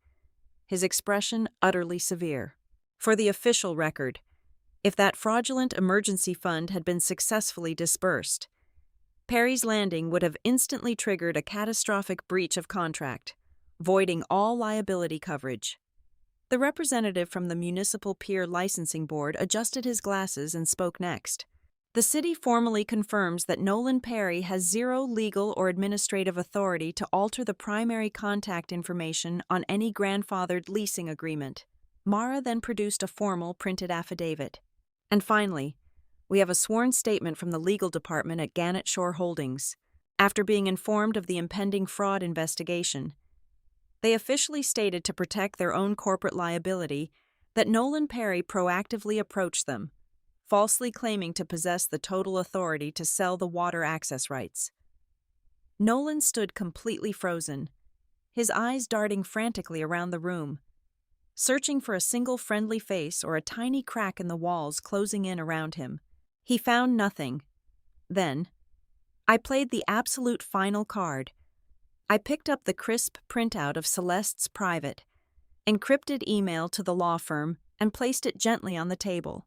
his expression utterly severe. For the official record, if that fraudulent emergency fund had been successfully disbursed, Perry's Landing would have instantly triggered a catastrophic breach of contract, voiding all liability coverage. The representative from the Municipal Pier Licensing Board adjusted his glasses and spoke next. The city formally confirms that Nolan Perry has zero legal or administrative authority to alter the primary contact information on any grandfathered leasing agreement. Mara then produced a formal printed affidavit. And finally, we have a sworn statement from the legal department at Gannett Shore Holdings. After being informed of the impending fraud investigation, they officially stated to protect their own corporate liability that Nolan Perry proactively approached them, falsely claiming to possess the total authority to sell the water access rights. Nolan stood completely frozen, his eyes darting frantically around the room, searching for a single friendly face or a tiny crack in the walls closing in around him. He found nothing. Then, I played the absolute final card. I picked up the crisp printout of Celeste's private, encrypted email to the law firm and placed it gently on the table.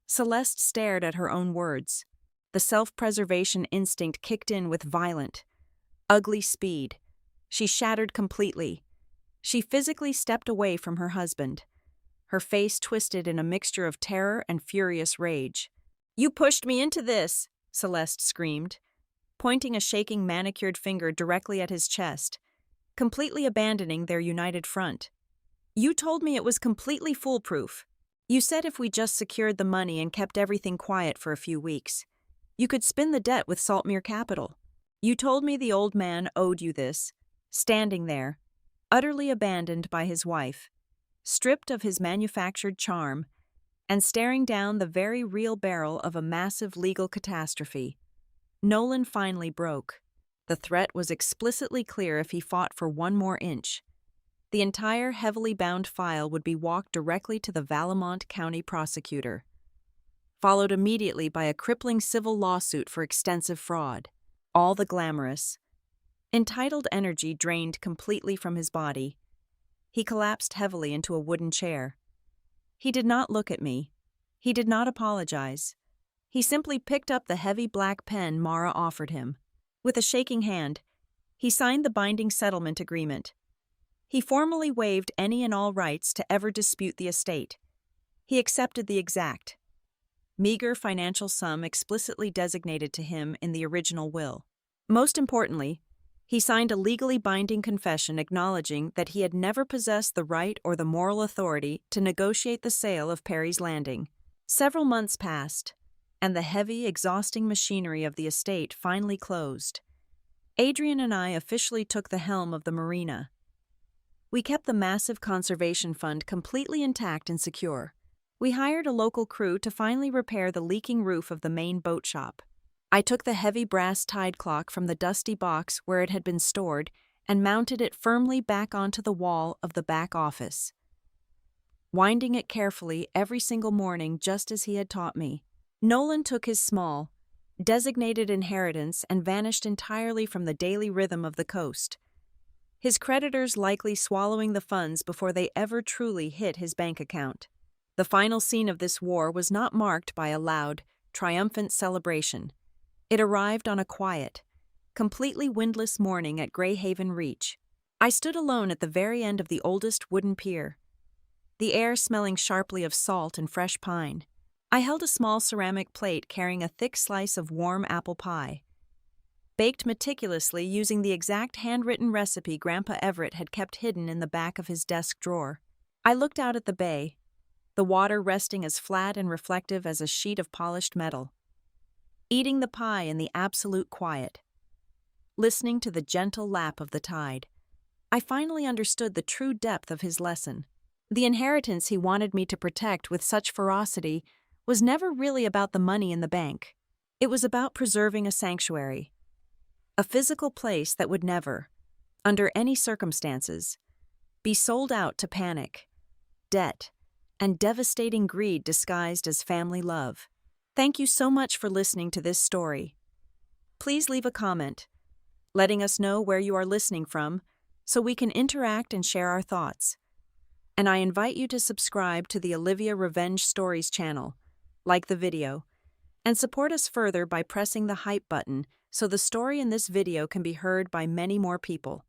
Celeste stared at her own words. The self-preservation instinct kicked in with violent, ugly speed. She shattered completely. She physically stepped away from her husband, her face twisted in a mixture of terror and furious rage. "You pushed me into this," Celeste screamed, pointing a shaking manicured finger directly at his chest, completely abandoning their united front. "You told me it was completely foolproof. You said if we just secured the money and kept everything quiet for a few weeks, you could spin the debt with Saltmere Capital. You told me the old man owed you this, standing there, utterly abandoned by his wife, stripped of his manufactured charm, and staring down the very real barrel of a massive legal catastrophe." Nolan finally broke. The threat was explicitly clear if he fought for one more inch. The entire heavily bound file would be walked directly to the Valemount County prosecutor, followed immediately by a crippling civil lawsuit for extensive fraud. All the glamorous, entitled energy drained completely from his body. He collapsed heavily into a wooden chair. He did not look at me. He did not apologize. He simply picked up the heavy black pen Mara offered him. With a shaking hand, he signed the binding settlement agreement. He formally waived any and all rights to ever dispute the estate. He accepted the exact, meager financial sum explicitly designated to him in the original will. Most importantly, he signed a legally binding confession acknowledging that he had never possessed the right or the moral authority to negotiate the sale of Perry's Landing. Several months passed, and the heavy, exhausting machinery of the estate finally closed. Adrian and I officially took the helm of the marina. We kept the massive conservation fund completely intact and secure. We hired a local crew to finally repair the leaking roof of the main boat shop. I took the heavy brass tide clock from the dusty box where it had been stored and mounted it firmly back onto the wall of the back office, winding it carefully every single morning just as he had taught me. Nolan took his small, designated inheritance and vanished entirely from the daily rhythm of the coast, his creditors likely swallowing the funds before they ever truly hit his bank account. The final scene of this war was not marked by a loud, triumphant celebration. It arrived on a quiet, completely windless morning at Greyhaven Reach. I stood alone at the very end of the oldest wooden pier, the air smelling sharply of salt and fresh pine. I held a small ceramic plate carrying a thick slice of warm apple pie, baked meticulously using the exact handwritten recipe Grandpa Everett had kept hidden in the back of his desk drawer. I looked out at the bay, the water resting as flat and reflective as a sheet of polished metal, eating the pie in the absolute quiet, listening to the gentle lap of the tide. I finally understood the true depth of his lesson. The inheritance he wanted me to protect with such ferocity was never really about the money in the bank. It was about preserving a sanctuary, a physical place that would never, under any circumstances, be sold out to panic, debt, and devastating greed disguised as family love. Thank you so much for listening to this story. Please leave a comment, letting us know where you are listening from so we can interact and share our thoughts. and I invite you to subscribe to the Olivia Revenge Stories channel, like the video, and support us further by pressing the hype button so the story in this video can be heard by many more people.